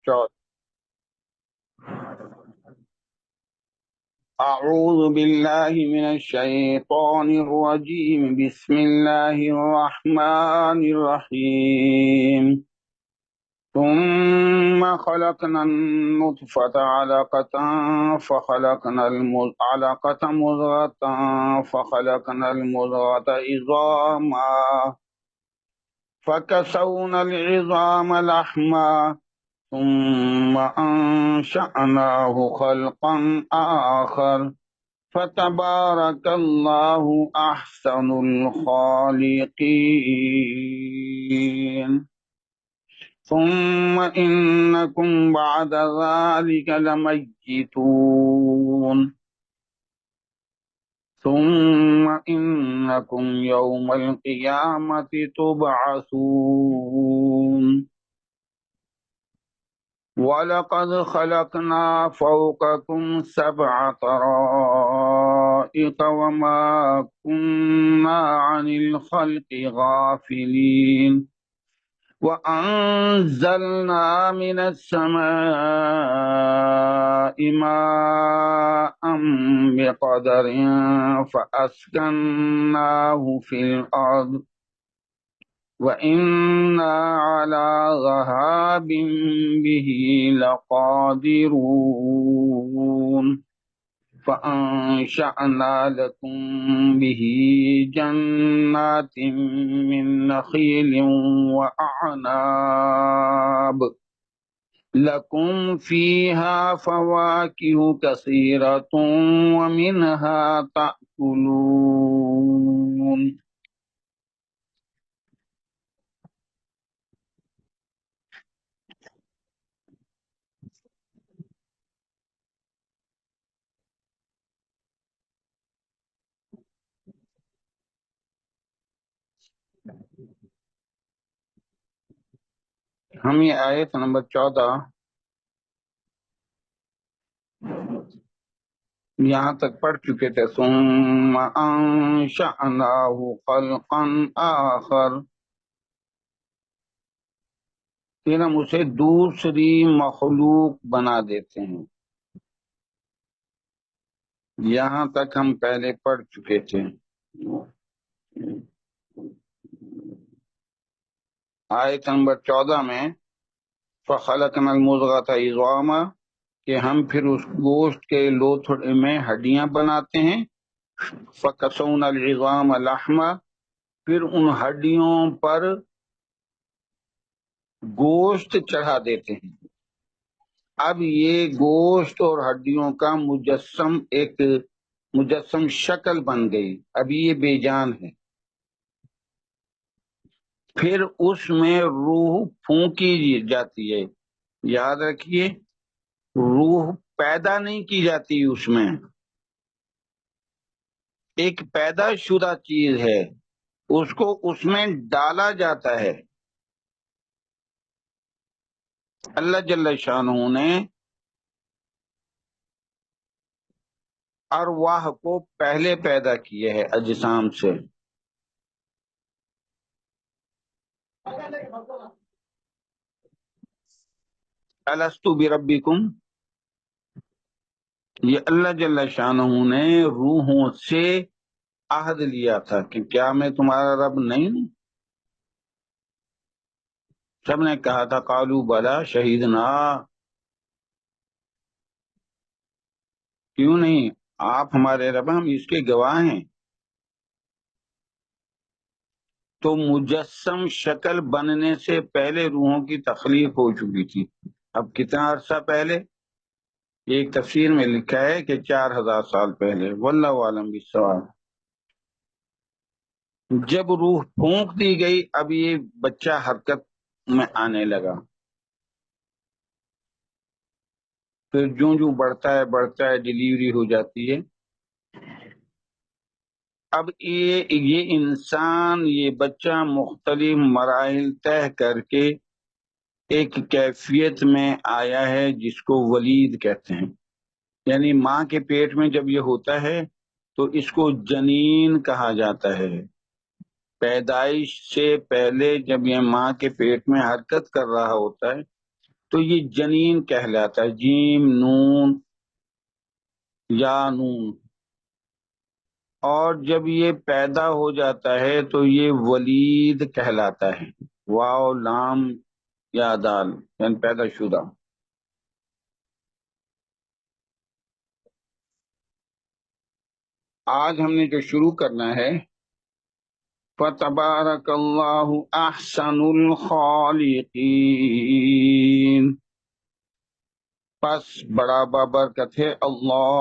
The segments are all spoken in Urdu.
چوتھ اعوذ باللہ من الشیطان الرجیم بسم اللہ الرحمن الرحیم ثم خلقنا النطفة علقة علقة مضغة فخلقنا المضغة عظاما فكسونا العظام لحما ثم أنشأناه خلقا آخر فتبارك الله أحسن الخالقين ثم إنكم بعد ذلك لميتون ثم إنكم يوم القيامة تبعثون وَلَقَدْ خَلَقْنَا فَوْقَكُمْ سَبْعَ طَرَائِقَ وَمَا كُنَّا عَنِ الْخَلْقِ غَافِلِينَ وَأَنزَلْنَا مِنَ السَّمَاءِ مَاءً بِقَدَرٍ فَأَسْكَنَّاهُ فِي الْأَرْضِ وَإِنَّا عَلَى ذَهَابٍ بِهِ لَقَادِرُونَ فَأَنشَأْنَا لَكُم بِهِ جَنَّاتٍ مِّن نَّخِيلٍ وَأَعْنَابٍ لَكُمْ فِيهَا فَوَاكِهُ كَثِيرَةٌ وَمِنْهَا تَأْكُلُونَ ہم یہ آیت نمبر 14 یہاں تک پڑھ چکے تھے ثم انشأناه خلقا آخر، پھر ہم اسے دوسری مخلوق بنا دیتے ہیں۔ یہاں تک ہم پہلے پڑھ چکے تھے۔ آیت نمبر 14 میں فخلقنا المضغة عظاما کہ ہم پھر اس گوشت کے لوتھڑے میں ہڈیاں بناتے ہیں، فکسونا العظام لحما پھر ان ہڈیوں پر گوشت چڑھا دیتے ہیں۔ اب یہ گوشت اور ہڈیوں کا ایک مجسم شکل بن گئی، اب یہ بے جان ہے۔ پھر اس میں روح پھونکی جاتی ہے، یاد رکھیے روح پیدا نہیں کی جاتی، اس میں ایک پیدا شدہ چیز ہے، اس کو اس میں ڈالا جاتا ہے۔ اللہ جل شانہ نے ارواح کو پہلے پیدا کیے ہے اجسام سے۔ الستو بربکم، یہ اللہ جل شانہ نے روحوں سے عہد لیا تھا کہ کیا میں تمہارا رب نہیں ہوں؟ سب نے کہا تھا قالوا بلا شہیدنا، کیوں نہیں، آپ ہمارے رب، ہم اس کے گواہ ہیں۔ تو مجسم شکل بننے سے پہلے روحوں کی تخلیق ہو چکی تھی۔ اب کتنا عرصہ پہلے؟ ایک تفسیر میں لکھا ہے کہ 4000 سال پہلے، واللہ عالم بالصواب۔ جب روح پھونک دی گئی، اب یہ بچہ حرکت میں آنے لگا، پھر جو بڑھتا ہے ڈیلیوری ہو جاتی ہے۔ اب یہ انسان، یہ بچہ مختلف مراحل طے کر کے ایک کیفیت میں آیا ہے جس کو ولید کہتے ہیں، یعنی ماں کے پیٹ میں جب یہ ہوتا ہے تو اس کو جنین کہا جاتا ہے۔ پیدائش سے پہلے جب یہ ماں کے پیٹ میں حرکت کر رہا ہوتا ہے تو یہ جنین کہلاتا ہے، جیم نون یا نون. اور جب یہ پیدا ہو جاتا ہے تو یہ ولید کہلاتا ہے، واو لام یا دال، یعنی پیدا شدہ. آج ہم نے جو شروع کرنا ہے، فَتَبَارَكَ اللَّهُ أَحْسَنُ الْخَالِقِينَ. پس بڑا بابرکت ہے اللہ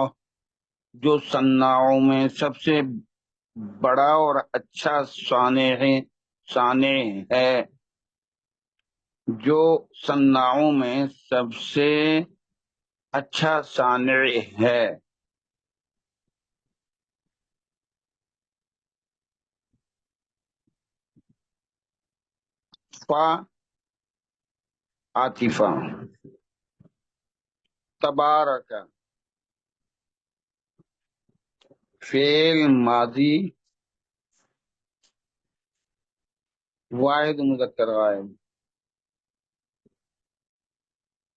جو صناعوں میں سب سے بڑا اور اچھا صانع ہے، جو صناعوں میں سب سے اچھا صانع ہے. فا عاطفہ، تبارک فعل ماضی واحد مذکر غائب.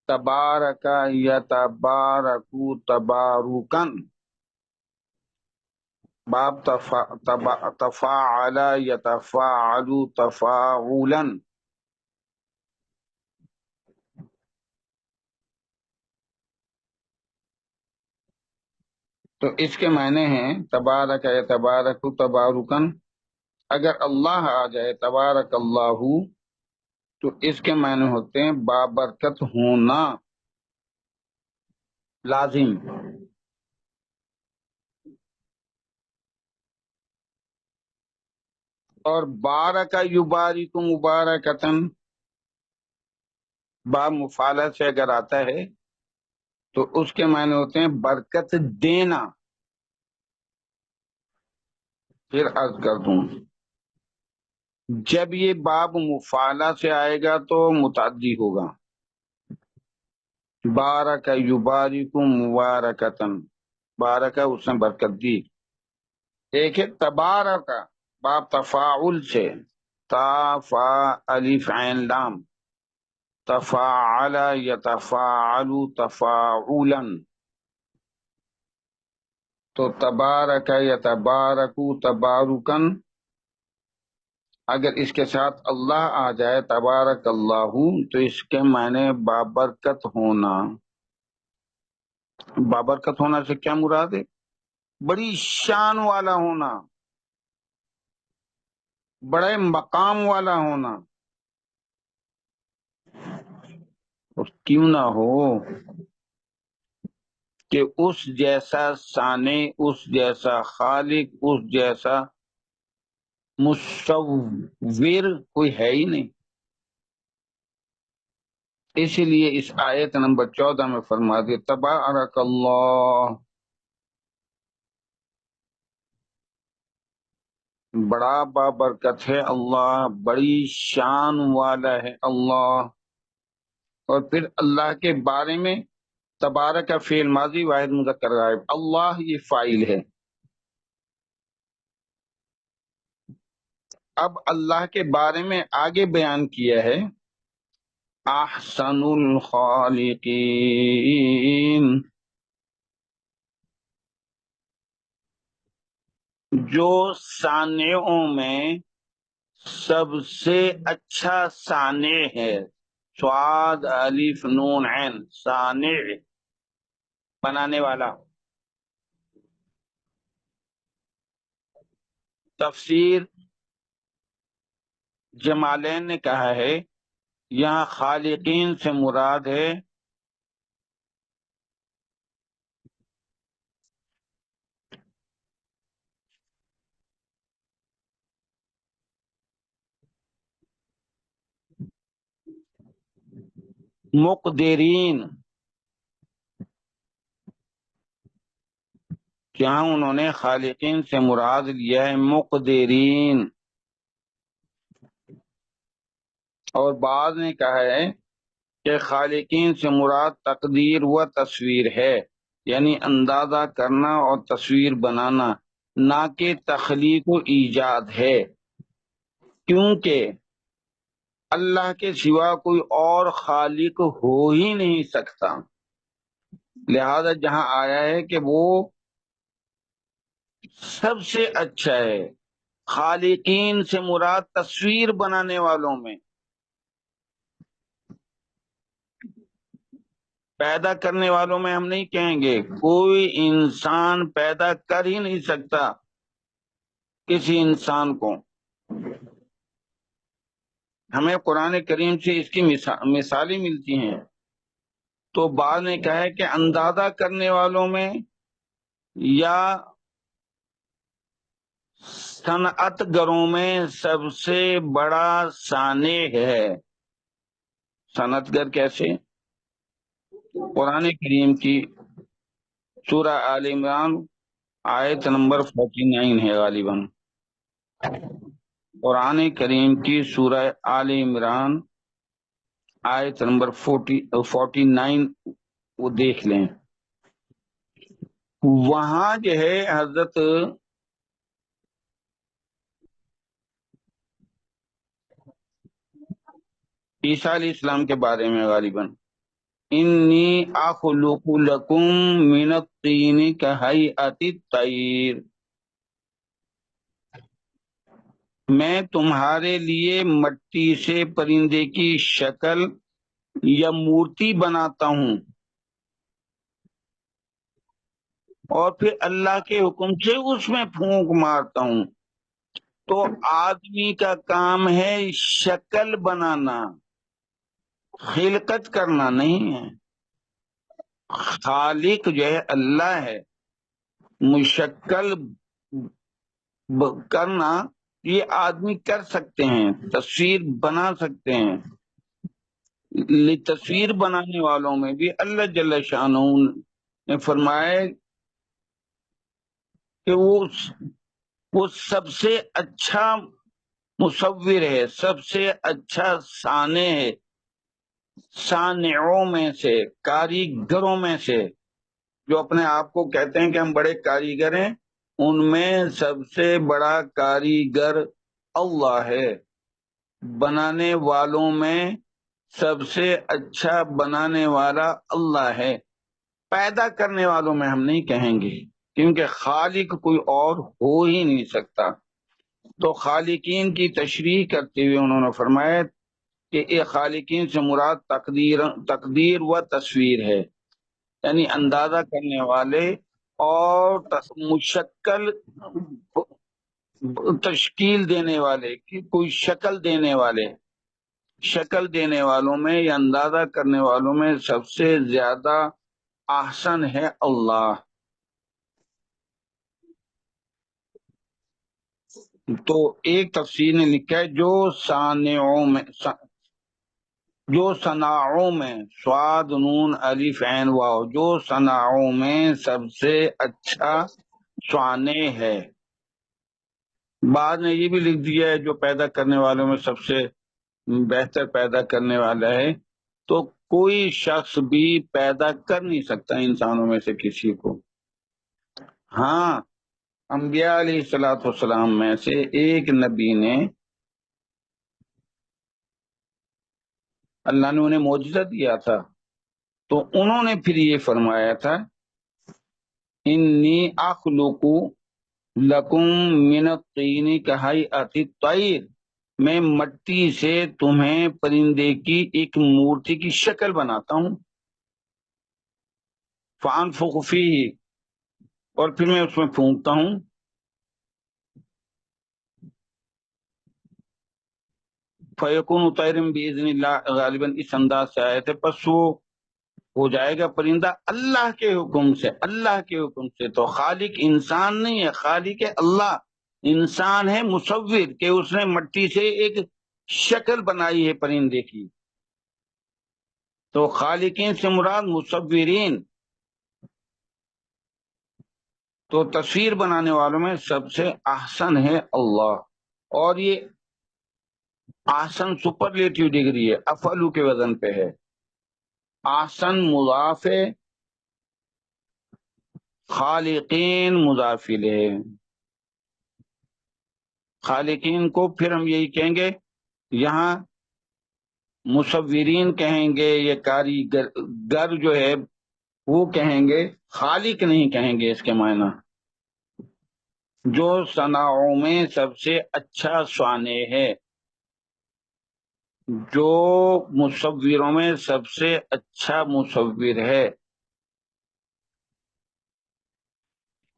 تبارک یتبارک تبارکن، باب تفاعل یتفاعل تفاعلا. تو اس کے معنی ہیں تبارک یتبارک تبارکن. اگر اللہ آ جائے تبارک اللہ تو اس کے معنی ہوتے ہیں بابرکت ہونا لازم. اور بارک یبارک مبارکتن، باب مفعلہ سے اگر آتا ہے تو اس کے معنی ہوتے ہیں برکت دینا. پھر عرض کر دوں، جب یہ باب مفعلہ سے آئے گا تو متعدی ہوگا. بارک یبارک مبارکتن، بارک اس نے برکت دی. ایک ہے تبارک باب تفاعل سے، تا فا الف عین لام، تفاعل یتفاعل تفاعلا. تو تبارک یتبارک تبارکن، اگر اس کے ساتھ اللہ آ جائے تبارک اللہ تو اس کے معنی بابرکت ہونا. بابرکت ہونا سے کیا مراد ہے؟ بڑی شان والا ہونا، بڑے مقام والا ہونا. اور کیوں نہ ہو کہ اس جیسا صانع، اس جیسا خالق، اس جیسا مصور کوئی ہے ہی نہیں. اسی لیے اس آیت نمبر 14 میں فرما دیا تبارک اللہ، بڑا بابرکت ہے اللہ، بڑی شان والا ہے اللہ. اور پھر اللہ کے بارے میں تبارک کا فعل ماضی واحد مذکر غائب، اللہ یہ فاعل ہے. اب اللہ کے بارے میں آگے بیان کیا ہے احسن الخالقین، جو صانعوں میں سب سے اچھا صانع ہے. سواد الف نون عین، صانع بنانے والا. تفسیر جمالین نے کہا ہے یہاں خالقین سے مراد ہے مقدرین. جہاں انہوں نے خالقین سے مراد لیا ہے مقدرین. اور بعض نے کہا ہے کہ خالقین سے مراد تقدیر و تصویر ہے، یعنی اندازہ کرنا اور تصویر بنانا، نہ کہ تخلیق و ایجاد ہے. کیونکہ اللہ کے سوا کوئی اور خالق ہو ہی نہیں سکتا، لہذا جہاں آیا ہے کہ وہ سب سے اچھا ہے، خالقین سے مراد تصویر بنانے والوں میں، پیدا کرنے والوں میں ہم نہیں کہیں گے، کوئی انسان پیدا کر ہی نہیں سکتا کسی انسان کو۔ ہمیں قرآن کریم سے اس کی مثالیں ملتی ہیں، تو بعض نے کہا ہے کہ اندازہ کرنے والوں میں یا صنعت گروں میں سب سے بڑا سانع ہے۔ صنعت گر کیسے؟ قرآن کریم کی سورہ آل عمران آیت نمبر 49 ہے غالباً، قرآن کریم کی سورہ آل عمران آیت نمبر 49 وہ دیکھ لیں، وہاں جو ہے حضرت عیسیٰ علیہ السلام کے بارے میں غالباً، انی اخلق لکم من الطین کہیئۃ الطیر، میں تمہارے لیے مٹی سے پرندے کی شکل یا مورتی بناتا ہوں، اور پھر اللہ کے حکم سے اس میں پھونک مارتا ہوں۔ تو آدمی کا کام ہے شکل بنانا، خلقت کرنا نہیں ہے۔ خالق جو ہے اللہ ہے، مشکل کرنا یہ آدمی کر سکتے ہیں، تصویر بنا سکتے ہیں۔ تصویر بنانے والوں میں بھی اللہ جل شانہ نے فرمایا کہ وہ سب سے اچھا مصور ہے، سب سے اچھا صانع ہے، صانعوں میں سے، کاریگروں میں سے، جو اپنے آپ کو کہتے ہیں کہ ہم بڑے کاریگر ہیں، ان میں سب سے بڑا کاریگر اللہ ہے۔ بنانے والوں میں سب سے اچھا بنانے والا اللہ ہے، پیدا کرنے والوں میں ہم نہیں کہیں گے، کیونکہ خالق کوئی اور ہو ہی نہیں سکتا۔ تو خالقین کی تشریح کرتے ہوئے انہوں نے فرمایا کہ یہ خالقین سے مراد تقدیر و تصویر ہے، یعنی اندازہ کرنے والے اور مشکل تشکیل دینے والے، کی کوئی شکل دینے والے، شکل دینے والوں میں یا اندازہ کرنے والوں میں سب سے زیادہ احسن ہے اللہ۔ تو ایک تفسیر نے لکھا ہے جو صناعوں میں، صاد نون الف عین واو، جو صناعوں میں سب سے اچھا صانع ہے۔ بعد نے یہ بھی لکھ دیا ہے جو پیدا کرنے والوں میں سب سے بہتر پیدا کرنے والا ہے۔ تو کوئی شخص بھی پیدا کر نہیں سکتا انسانوں میں سے کسی کو۔ ہاں، انبیاء علیہ السلام میں سے ایک نبی نے، اللہ نے انہیں معجزہ دیا تھا، تو انہوں نے پھر یہ فرمایا تھا انی اخلق لکم من الطین کہیئۃ الطیر، میں مٹی سے تمہیں پرندے کی ایک مورتی کی شکل بناتا ہوں، فانفخ فیہ، اور پھر میں اس میں پھونکتا ہوں، فیکون طیرا باذن اللہ، غالباً اس انداز سے آئے تھے، پس وہ ہو جائے گا پرندہ اللہ کے حکم سے، اللہ کے حکم سے۔ تو خالق انسان نہیں ہے، خالق ہے اللہ، انسان ہے مصور، کہ اس نے مٹی سے ایک شکل بنائی ہے پرندے کی۔ تو خالقین سے مراد مصورین، تو تصویر بنانے والوں میں سب سے احسن ہے اللہ، اور یہ احسن سپرلیٹیو ڈگری ہے، افعلو کے وزن پہ ہے۔ احسن مضاف ہے، خالقین مضاف الیہ ہے۔ خالقین کو پھر ہم یہی کہیں گے، یہاں مصورین کہیں گے، یہ کاریگر گر جو ہے وہ کہیں گے، خالق نہیں کہیں گے اس کے معنی۔ جو صناعوں میں سب سے اچھا صانع ہے، جو مصوروں میں سب سے اچھا مصور ہے۔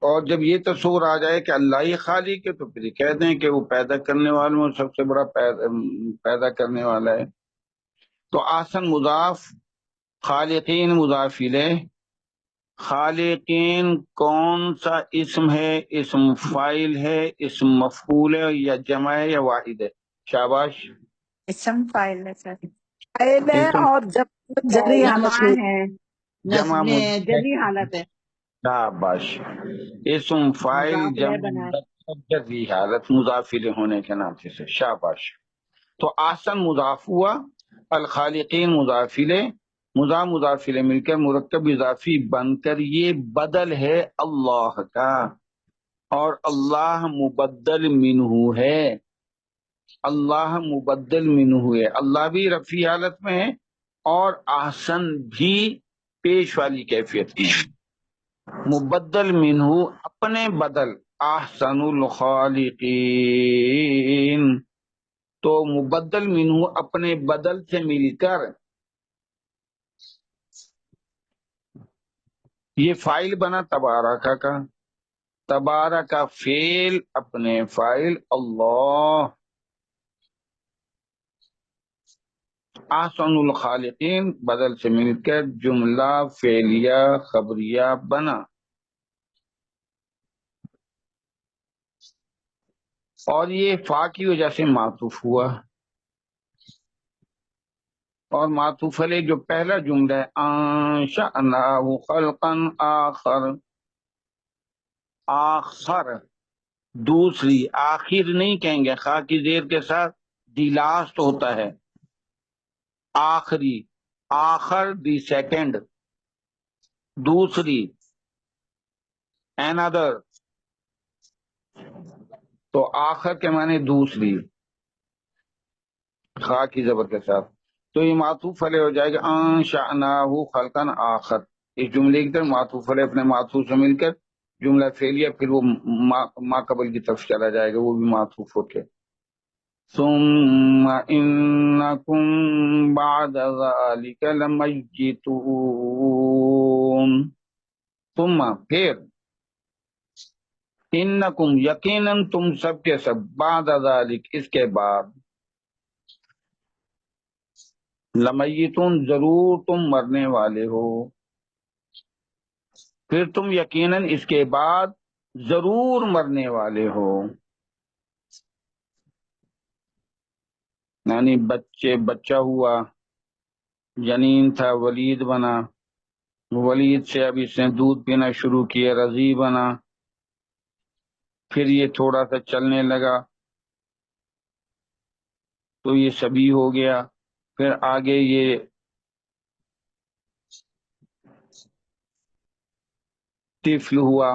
اور جب یہ تصور آ جائے کہ اللہ ہی خالق ہے تو پھر یہ کہہ دیں کہ وہ پیدا کرنے والوں میں سب سے بڑا پیدا کرنے والا ہے۔ تو احسن مضاف، خالقین مضاف الیہ۔ خالقین کون سا اسم ہے؟ اسم فاعل ہے، اسم مفعول ہے، یا جمع ہے یا واحد ہے؟ شاباش، اسم فائل ہے سر۔ فائل ہے اسم اور جب جری حالت میں ہے، جمع جری حالت ہے، شاباش، اسم فاعل مضاف الیہ جمع بنا ہے۔ مذکر ذی حالت مضاف الیہ ہونے کے ناطے سے، شاباش۔ تو احسن مضاف ہوا، الخالقین مضاف الیہ، مضاف الیہ مل کر مرکب اضافی بن کر یہ بدل ہے اللہ کا، اور اللہ مبدل منہ ہے۔ اللہ مبدل منہ ہے، اللہ بھی رفیع حالت میں ہے اور احسن بھی پیش والی کیفیت میں ہے۔ مبدل منہ اپنے بدل، احسن الخالقین، تو مبدل منہ اپنے بدل سے مل کر یہ فائل بنا تبارکہ کا، تبارکہ فعل اپنے فائل اللہ، احسن الخالقین بدل سے مل کر جملہ فعلیہ خبریہ بنا۔ اور یہ فا کی وجہ سے معطوف ہوا، اور معطوف علیہ جو پہلا جملہ ہے انشأناہ خلقا آخر، آخر دوسری، آخر نہیں کہیں گے، خا کی زیر کے ساتھ دی لاسٹ ہوتا ہے، آخری، آخر دی سیکنڈ، دوسری، another، تو آخر کے معنی دوسری، خا کی زبر کے ساتھ، تو یہ معطوف علیہ ہو جائے گا انشأناہ خلقا آخر۔ اس جملے کی طرف معطوف علیہ اپنے معطوف سے مل کر جملہ فعلیہ، پھر وہ ما قبل کی طرف چلا جائے گا، وہ بھی معطوف ہو کے۔ ثم انکم بعد ذلک لمیتون، ثم پھر، انکم یقیناً تم سب کے سب، بعد ذلک اس کے بعد، لمیتون ضرور تم مرنے والے ہو، پھر تم یقیناً اس کے بعد ضرور مرنے والے ہو، یعنی بچہ ہوا، جنین تھا، ولید بنا، ولید سے اب اس نے دودھ پینا شروع کیا، رضی بنا، پھر یہ تھوڑا سا چلنے لگا تو یہ سبی ہو گیا، پھر آگے یہ طفل ہوا،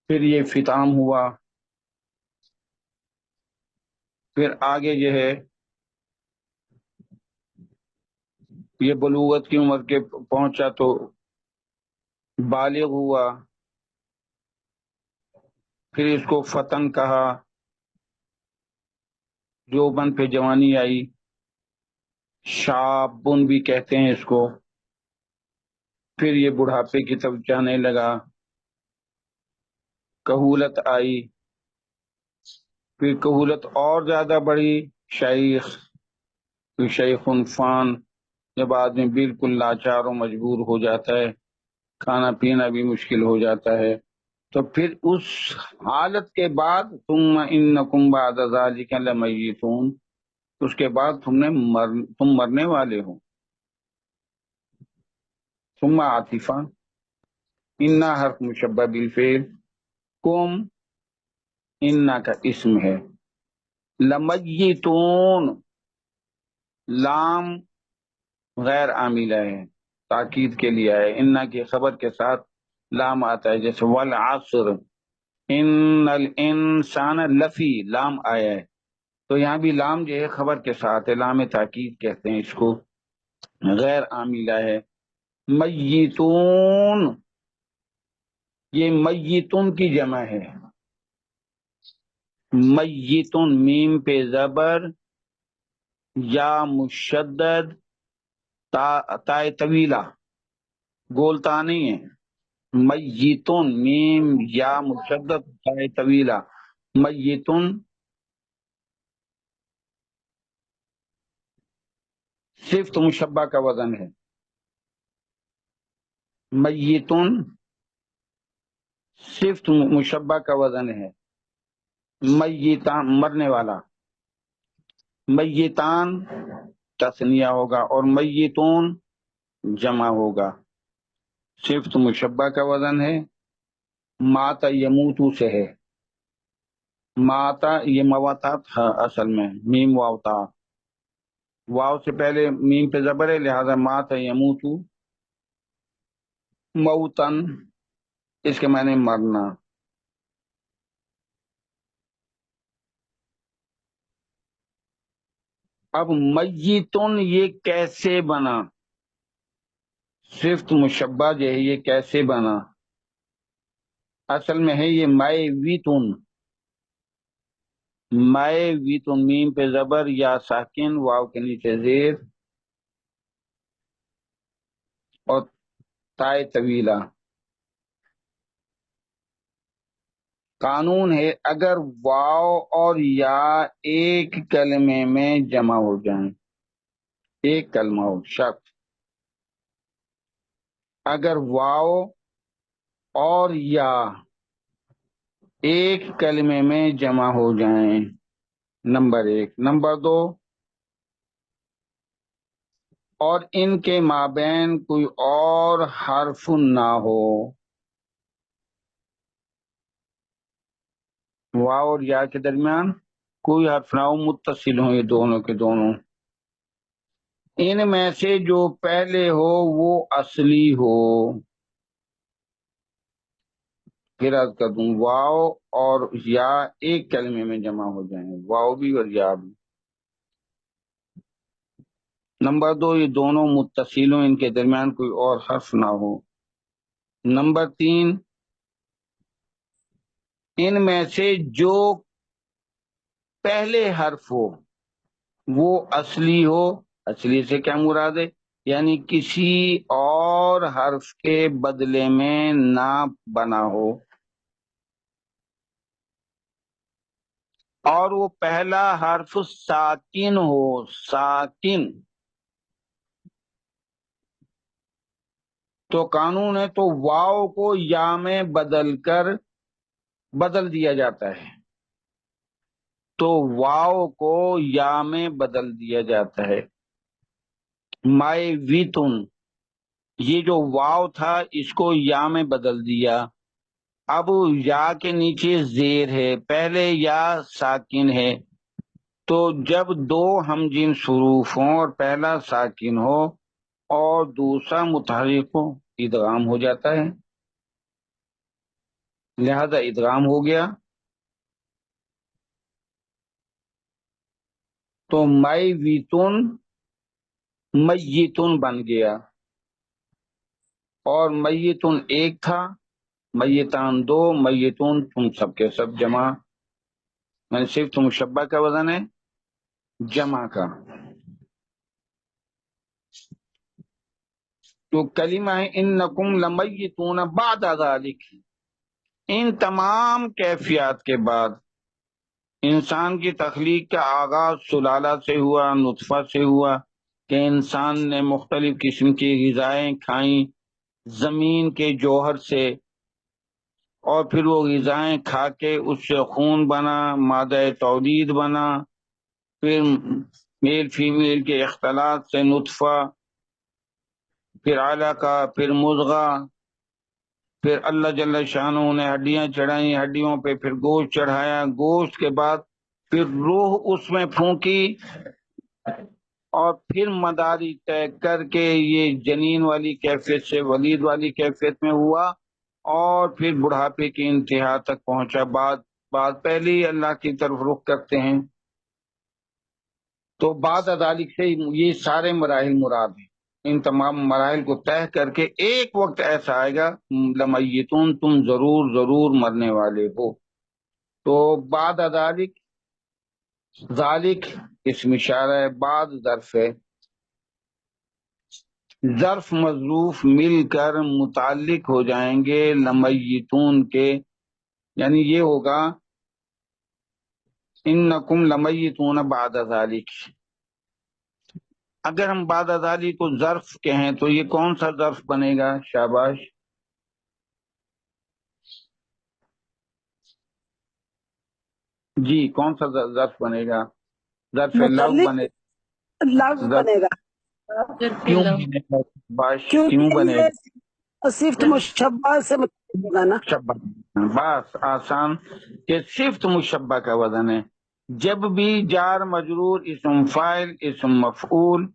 پھر یہ فطام ہوا، پھر آگے جو ہے یہ بلوغت کی عمر کے پہنچا تو بالغ ہوا، پھر اس کو فتن کہا، جوبن پہ جوانی آئی، شابن بھی کہتے ہیں اس کو، پھر یہ بڑھاپے کی طرف جانے لگا، کہولت آئی، پھر کہولت اور زیادہ بڑھی، شیخ، پھر شیخ فان، جب آدمی بالکل لاچار و مجبور ہو جاتا ہے، کھانا پینا بھی مشکل ہو جاتا ہے، تو پھر اس حالت کے بعد ثم انکم بعد ذلک لمیتون، اس کے بعد تم مرنے والے ہو۔ ثم عاطفہ، انا حرف مشبہ بالفعل، کم انا کا اسم ہے، لمیتون لام غیر عاملہ ہے، تاکید کے لیے ہے، انا کی خبر کے ساتھ لام آتا ہے، جیسے والعصر، ان الانسان لفی، لام آیا ہے تو یہاں بھی لام جو ہے خبر کے ساتھ ہے، لام تاکید کہتے ہیں اس کو، غیر عاملہ ہے۔ میتون، یہ میتون کی جمع ہے، میتون، میم پہ زبر، یا مشدد، تائے طویلہ، گولتا نہیں ہے، میتون، میم یا مشدد تائے طویلہ، میتون صفت مشبہ کا وزن ہے، میتون صفت مشبہ کا وزن ہے، میتان مرنے والا، میتان تثنیہ ہوگا اور میتون جمع ہوگا، صفت مشبہ کا وزن ہے، ماتا یموتو سے ہے، ماتا یہ مواتا تھا اصل میں، میم واو تا، واو سے پہلے میم پہ زبر ہے لہذا ماتا یموتو موتن، اس کے معنی مرنا۔ اب میتون یہ کیسے بنا، صفت مشبہ جو ہے یہ کیسے بنا، اصل میں ہے یہ مائے ویتون، مائے ویتون، میم پہ زبر یا ساکن، واو کے نیچے زیر اور تائے طویلہ۔ قانون ہے اگر واو اور یا ایک کلمے میں جمع ہو جائیں، ایک کلمہ ہو، شخص، اگر واو اور یا ایک کلمے میں جمع ہو جائیں، نمبر ایک، نمبر دو، اور ان کے مابین کوئی اور حرف نہ ہو، واو اور یا کے درمیان کوئی حرف نہ ہو، متصل ہوں یہ دونوں کے دونوں، ان میں سے جو پہلے ہو وہ اصلی ہو، پھر عرض کر دوں واو اور یا ایک کلمے میں جمع ہو جائیں، واو بھی اور یا بھی، نمبر دو یہ دونوں متصل ہوں، ان کے درمیان کوئی اور حرف نہ ہو، نمبر تین ان میں سے جو پہلے حرف ہو وہ اصلی ہو، اصلی سے کیا مراد ہے، یعنی کسی اور حرف کے بدلے میں نہ بنا ہو، اور وہ پہلا حرف ساکن ہو، ساکن، تو قانون ہے تو واو کو یا میں بدل دیا جاتا ہے، تو واو کو یا میں بدل دیا جاتا ہے، مائے ویتن، یہ جو واو تھا اس کو یا میں بدل دیا، اب یا کے نیچے زیر ہے، پہلے یا ساکن ہے، تو جب دو ہمجنس حروف ہوں اور پہلا ساکن ہو اور دوسرا متحرک ہو ادغام ہو جاتا ہے، لہذا ادغام ہو گیا، تو مئی ویتون میتون بن گیا، اور میتون ایک تھا، میتان دو، میتون تم سب کے سب جمع، میں صرف تم مشبہ کا وزن ہے جمع کا، تو کلمہ ہے انکم لمیتون بعد ذالک، ان تمام کیفیات کے بعد انسان کی تخلیق کا آغاز سلالہ سے ہوا، نطفہ سے ہوا، کہ انسان نے مختلف قسم کی غذائیں کھائیں زمین کے جوہر سے، اور پھر وہ غذائیں کھا کے اس سے خون بنا، مادہ تولید بنا، پھر میل فیمیل کے اختلاط سے نطفہ، پھر علقہ، پھر مضغہ، پھر اللہ جل شانہ نے ہڈیاں چڑھائیں، ہڈیوں پہ پھر گوشت چڑھایا، گوشت کے بعد پھر روح اس میں پھونکی، اور پھر مداری طے کر کے یہ جنین والی کیفیت سے ولید والی کیفیت میں ہوا، اور پھر بڑھاپے کی انتہا تک پہنچا، بعد پہلے ہی اللہ کی طرف رخ کرتے ہیں، تو بعد ذالک سے یہ سارے مراحل مراد ہیں۔ ان تمام مراحل کو طے کر کے ایک وقت ایسا آئے گا لمیتون، تم ضرور ضرور مرنے والے ہو۔ تو بعد ذالک، ذالک اسم اشارہ ہے، بعد ظرف ہے، ظرف مظروف مل کر متعلق ہو جائیں گے لمیتون کے، یعنی یہ ہوگا انکم لمیتون بعد ذالک۔ اگر ہم بعد ذالک کو ظرف کہیں تو یہ کون سا ظرف بنے گا؟ شاباش، جی کون سا ظرف بنے گا؟ ظرف لو متعلق بنے، لفظ ظرف بنے گا، کیوں بنے گا؟ باش کیوں کیونکہ بنے گا؟ یہ صفت مشبہ سے متعلق ہوگا نا۔ مشبہ، بس آسان، کہ صفت مشبہ کا وزن ہے۔ جب بھی جار مجرور، اسم فاعل، اسم مفعول،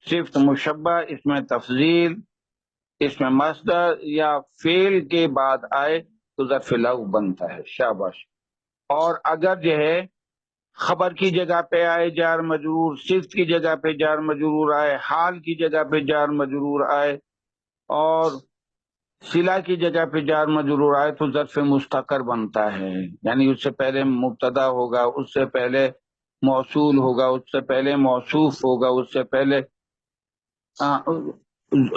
صفت مشبہ، اس میں تفضیل، اس میں مصدر یا فعل کے بعد آئے تو ظرف لو بنتا ہے۔ شاباش۔ اور اگر جو ہے خبر کی جگہ پہ آئے جار مجرور، صفت کی جگہ پہ جار مجرور آئے، حال کی جگہ پہ جار مجرور آئے، اور صلہ کی جگہ پہ جار مجرور آئے تو ظرف مستقر بنتا ہے، یعنی اس سے پہلے مبتدا ہوگا، اس سے پہلے موصول ہوگا، اس سے پہلے موصوف ہوگا، اس سے پہلے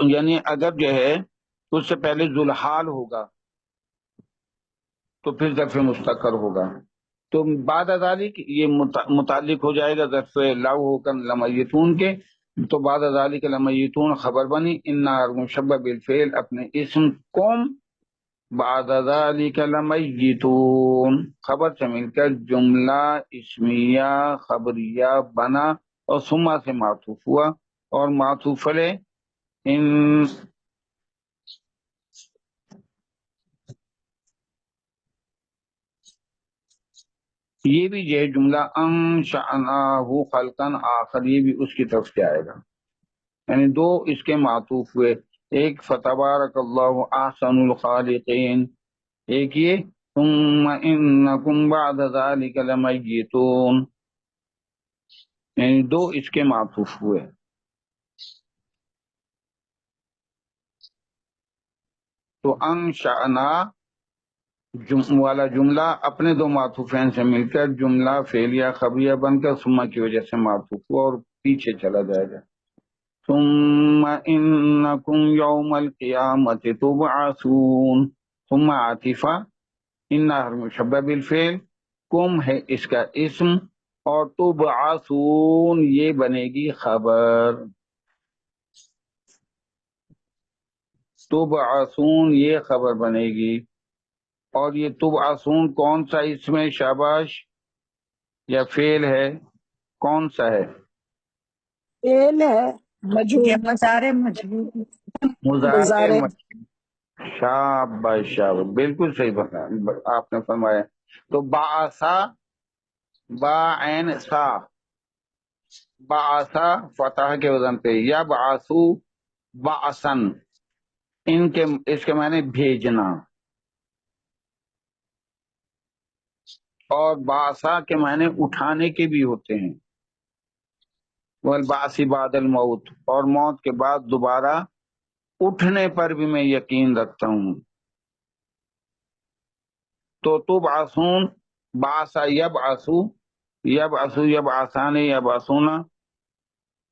یعنی اگر جو ہے اس سے پہلے ذوالحال ہوگا تو پھر ظرف مستقر ہوگا۔ تو بعد ذالک یہ متعلق ہو جائے گا ظرف لو ہو کر لمیتون کے، تو بعد ذالک لمیتون خبر بنی، ان مشبہ بالفعل اپنے اسم قوم، بعد ذالک لمیتون خبر سے مل کر جملہ اسمیہ خبریہ بنا، اور ثم سے معطوف ہوا، اور معطوف علیہ ان یہ بھی جو ہے جملہ انشأناہ خلقا آخر، یہ بھی اس کی طرف سے آئے گا، یعنی دو اس کے معطوف ہوئے، ایک فتبارک اللہ احسن الخالقین، ایک یہ ثم انکم بعد ذلک لمیتون، یعنی دو اس کے معطوف ہوئے۔ تو انشأنا والا جملہ اپنے دو معطوفین سے مل کر جملہ فعلیہ خبریہ بن کر ثم کی وجہ سے معطوف ہوا اور پیچھے چلا جائے گا۔ ثم انکم یوم القیامت تبعثون، ثم عاطفہ، ان مشبہ بالفعل، کم ہے اس کا اسم، اور تبعثون یہ بنے گی خبر، تبعثون یہ خبر بنے گی، اور یہ تبعثون کون سا اسم ہے؟ شاباش، یا فعل ہے؟ کون سا ہے؟ فعل ہے، یہ مجہول، مزار مجبور گزارے، مضارع، شاباش شاباش، بالکل صحیح بتا آپ نے فرمایا۔ تو بعثا، با عین سا، بعثا فتح کے وزن پہ، یا بعثو بعثن، اس کے معنی بھیجنا، اور بعثا کے معنی اٹھانے کے بھی ہوتے ہیں، والبعث بعد الموت، اور موت کے بعد دوبارہ اٹھنے پر بھی میں یقین رکھتا ہوں۔ تو تبعثون، بعث یبعثو، یبعثو یبعثان یبعثون،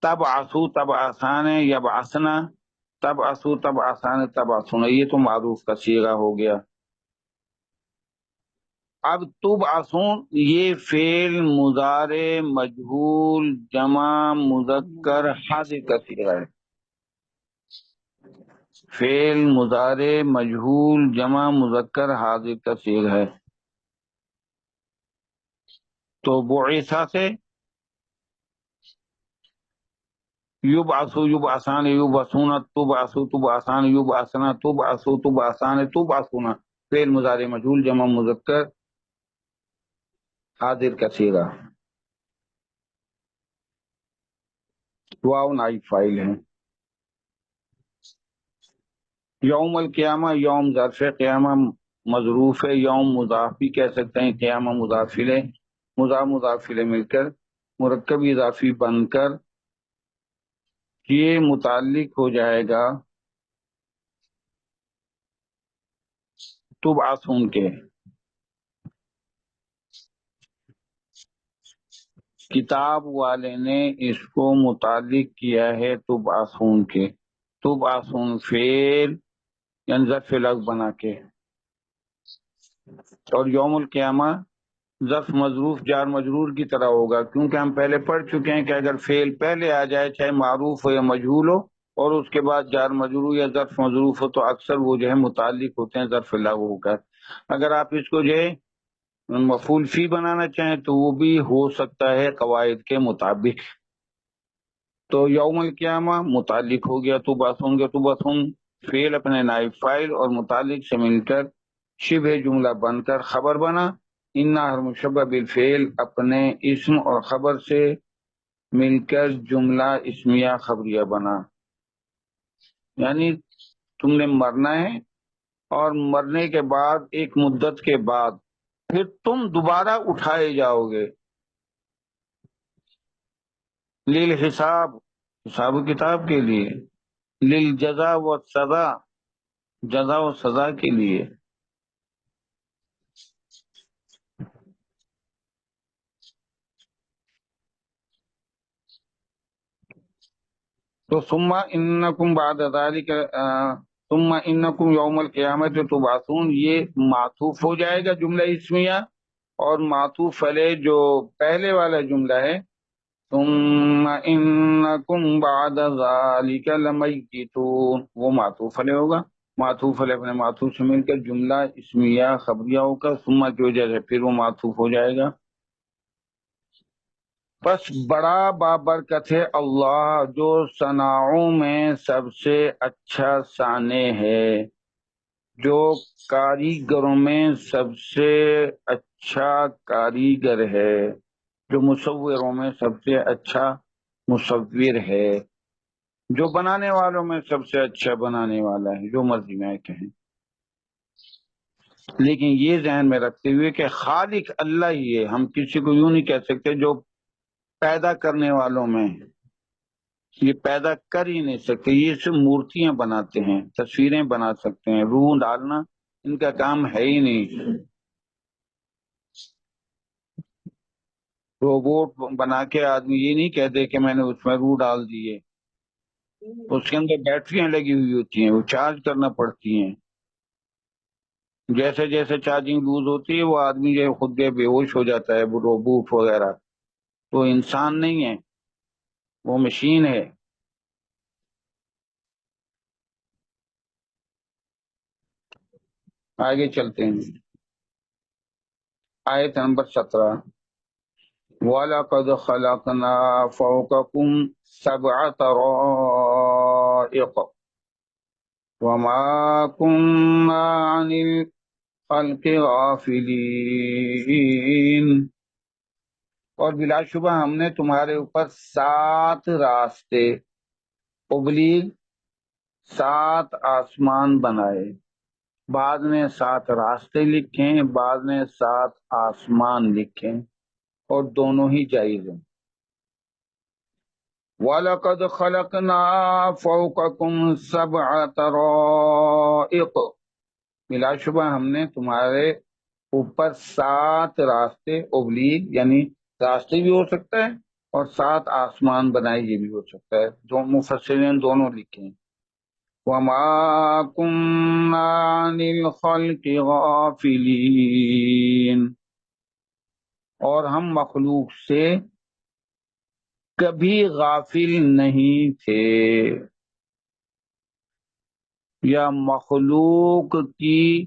تبعثو تبعثان یبعثنا، تبعثو تبعثان تبعثون، یہ تو معروف کا صیغہ ہو گیا۔ اب تبعثون یہ فعل مضارع مجہول جمع مذکر حاضر کا صیغہ ہے، فعل مضارع مجہول جمع مذکر حاضر کا صیغہ ہے۔ تو بعثہ سے یبعثو یبعثان یبعثون، تبعثو تبعثان یبعثنا، تبعثو تبعثان تبعثون، فعل مضارع مجہول جمع مذکر حاضر کا صیغہ، واو نائب فاعل ہے۔ یوم القیامہ، یوم ظرف قیامہ مظروف ہے، یوم مضاف بھی کہہ سکتے ہیں، قیامہ مضاف الیہ، مضاف الیہ مل کر مرکب اضافی بن کر یہ متعلق ہو جائے گا تبعثون کے۔ کتاب والے نے اس کو متعلق کیا ہے تبعثون کے، تبعثون فعل یعنی ظرف لفظ بنا کے، اور یوم القیامہ ظرف مظروف جار مجرور کی طرح ہوگا، کیونکہ ہم پہلے پڑھ چکے ہیں کہ اگر فعل پہلے آ جائے چاہے معروف ہو یا مجہول ہو اور اس کے بعد جار مجرور یا ظرف مظروف ہو تو اکثر وہ جو ہے متعلق ہوتے ہیں ظرف لغو ہو کر۔ اگر آپ اس کو جو ہے مفعول فی بنانا چاہیں تو وہ بھی ہو سکتا ہے قواعد کے مطابق۔ تو یوم القیامہ متعلق ہو گیا تبعثون کے، تبعثون فعل اپنے نائب فاعل اور متعلق سے مل کر شبہ جملہ بن کر خبر بنا، انا ہر مشبہ بالفعل اپنے اسم اور خبر سے مل کر جملہ اسمیہ خبریہ بنا، یعنی تم نے مرنا ہے اور مرنے کے بعد ایک مدت کے بعد پھر تم دوبارہ اٹھائے جاؤ گے للحساب، حساب و کتاب کے لیے، للجزا و سزا، جزا و سزا کے لیے۔ تو ثم انکم بعد ذالک ثم انکم یوم القیامت تبعثون یہ معطوف ہو جائے گا جملہ اسمیہ، اور معطوف علیہ جو پہلے والا جملہ ہے ثم انکم بعد ذالک لمیتون وہ معطوف علیہ ہوگا، معطوف علیہ اپنے معطوف سے مل کر جملہ اسمیہ خبریہ ہوگا، ثم کی وجہ سے پھر وہ معطوف ہو جائے گا۔ بس بڑا بابرکت ہے اللہ جو صناعوں میں سب سے اچھا صانع ہے، جو کاریگروں میں سب سے اچھا کاریگر ہے، جو مصوروں میں سب سے اچھا مصور ہے، جو بنانے والوں میں سب سے اچھا بنانے والا ہے، جو مرضی میں کہیں، لیکن یہ ذہن میں رکھتے ہوئے کہ خالق اللہ ہی ہے، ہم کسی کو یوں نہیں کہہ سکتے جو پیدا کرنے والوں میں، یہ پیدا کر ہی نہیں سکتے، یہ صرف مورتیاں بناتے ہیں، تصویریں بنا سکتے ہیں، روح ڈالنا ان کا کام ہے ہی نہیں۔ روبوٹ بنا کے آدمی یہ نہیں کہتے کہ میں نے اس میں روح ڈال دیے، اس کے اندر بیٹریاں لگی ہوئی ہوتی ہیں، وہ چارج کرنا پڑتی ہیں، جیسے جیسے چارجنگ لوز ہوتی ہے وہ آدمی جو خود بے ہوش ہو جاتا ہے، وہ روبوٹ وغیرہ، تو انسان نہیں ہے، وہ مشین ہے۔ آگے چلتے ہیں، آیت نمبر 17 وَلَقَدْ خَلَقْنَا فَوْقَكُمْ سَبْعَ طَرَائِقَ وَمَا كُنَّا عَنِ الْخَلْقِ غَافِلِينَ، اور بلا شبہ ہم نے تمہارے اوپر 7 راستے ابلیغ 7 آسمان بنائے، بعد نے 7 راستے لکھے، بعد نے 7 آسمان لکھے، اور دونوں ہی جائز ہیں۔ وَلَقَدْ خَلَقْنَا فَوْقَكُمْ سَبْعَ طَرَائِقَ، بلا شبہ ہم نے تمہارے اوپر 7 راستے ابلیغ یعنی راستے بھی ہو سکتا ہے اور 7 آسمان بنائے یہ بھی ہو سکتا ہے، دو مفسرین دونوں لکھے ہیں۔ وَمَا كُنَّا عَنِ الْخَلْقِ غَافِلِينَ، اور ہم مخلوق سے کبھی غافل نہیں تھے، یا مخلوق کی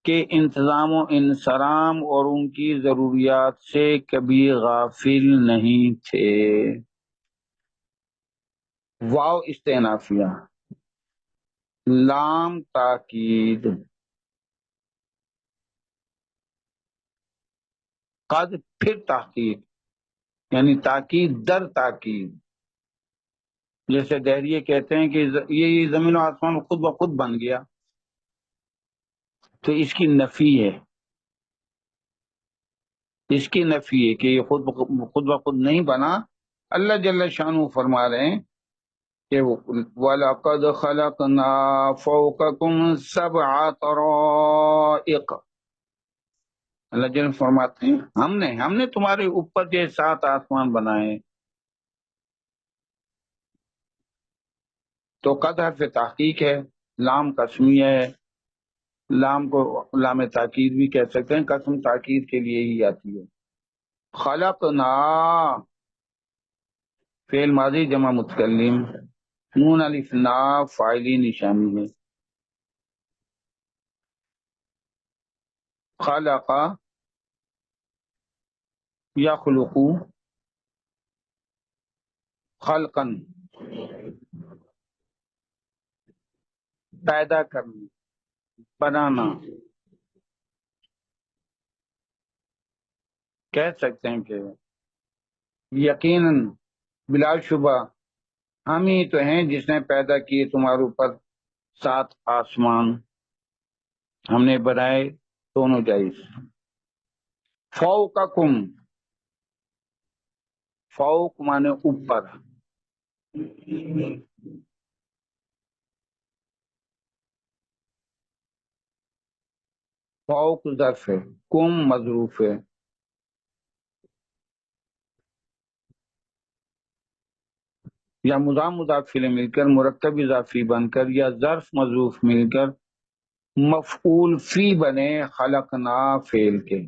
کے انتظام و انصرام اور ان کی ضروریات سے کبھی غافل نہیں تھے۔ واو استئنافیہ، لام تاکید، قد پھر تحقیق، یعنی تاکید در تاکید، جیسے دہریے کہتے ہیں کہ یہ زمین و آسمان خود بخود بن گیا، تو اس کی نفی ہے، اس کی نفی ہے کہ یہ خود بخود نہیں بنا۔ اللہ جل شانہ فرما رہے ہیں کہ وَلَقَدْ خَلَقْنَا فَوْقَكُمْ سَبْعَ طَرَائِقَ، اللہ جل فرماتے ہیں ہم نے تمہارے اوپر کے 7 آسمان بنائے ہیں۔ تو قد حرف تحقیق ہے، لام قسمیہ ہے، لام کو لام تاکید بھی کہہ سکتے ہیں، قسم تاکید کے لیے ہی آتی ہے۔ خلقنا فعل ماضی جمع متکلم، نون الف نا فاعلی نشانی ہے۔ خلق یخلق خلقا، پیدا کرنا، بنانا، کہہ سکتے ہیں کہ یقیناً بلا شبہ ہم ہی تو ہیں جس نے پیدا کیے تمہارے اوپر 7 آسمان، ہم نے بنائے دونوں جائز۔ فوقکم، فوق مانے اوپر، فوق ظرف ہے، کم مظروف ہے، یا مضاف مضاف الیہ مل کر مرکب اضافی بن کر، یا ظرف مظروف مل کر مفعول فی بنے خلقنا فعل کے۔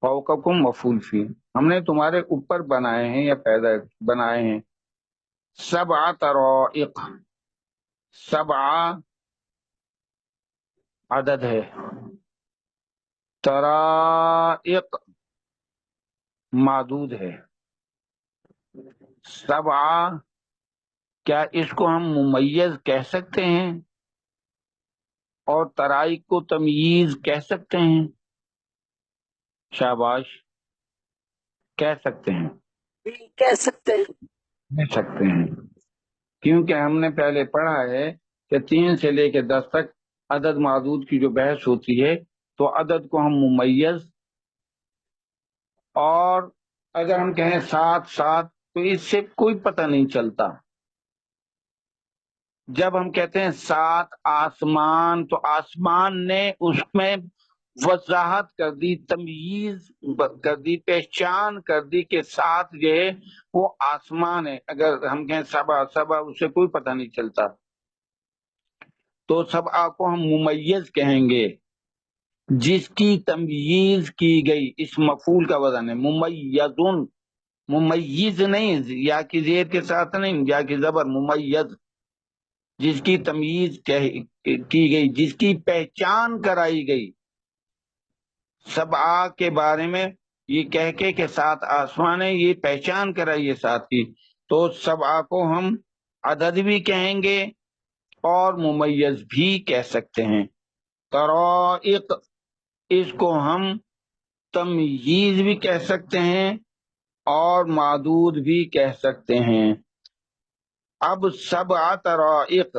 فوقکم مفعول فی، ہم نے تمہارے اوپر بنائے ہیں یا پیدا بنائے ہیں 7 طرائق، 7 عدد ہے، طرائق معدود ہے۔ 7 کیا اس کو ہم ممیز کہہ سکتے ہیں اور طرائق کو تمییز کہہ سکتے ہیں؟ شاباش، کہہ سکتے ہیں، کہہ سکتے ہیں۔ کہہ سکتے ہیں، کیونکہ ہم نے پہلے پڑھا ہے کہ 3 سے لے کے 10 تک عدد معدود کی جو بحث ہوتی ہے تو عدد کو ہم ممیز، اور اگر ہم کہیں 7 تو اس سے کوئی پتہ نہیں چلتا۔ جب ہم کہتے ہیں 7 آسمان تو آسمان نے اس میں وضاحت کر دی، تمییز کر دی، پہچان کر دی کہ 7 جو ہے وہ آسمان ہے۔ اگر ہم کہیں 7 اس سے کوئی پتہ نہیں چلتا، تو 7 کو ہم ممیز کہیں گے جس کی تمییز کی گئی، اس مفعول کا وزن ہے ممیزن، ممیز نہیں، یا کی زیر کے ساتھ نہیں، یا کی زبر، ممیز، جس کی تمییز کی گئی، جس کی پہچان کرائی گئی۔ 7 کے بارے میں یہ کہہ کے کہ 7 آسمان ہے، یہ پہچان کرائی ہے 7 کی، تو 7 کو ہم عدد بھی کہیں گے اور ممیز بھی کہہ سکتے ہیں۔ طرائق، اس کو ہم تمییز بھی کہہ سکتے ہیں اور معدود بھی کہہ سکتے ہیں۔ اب 7 طرائق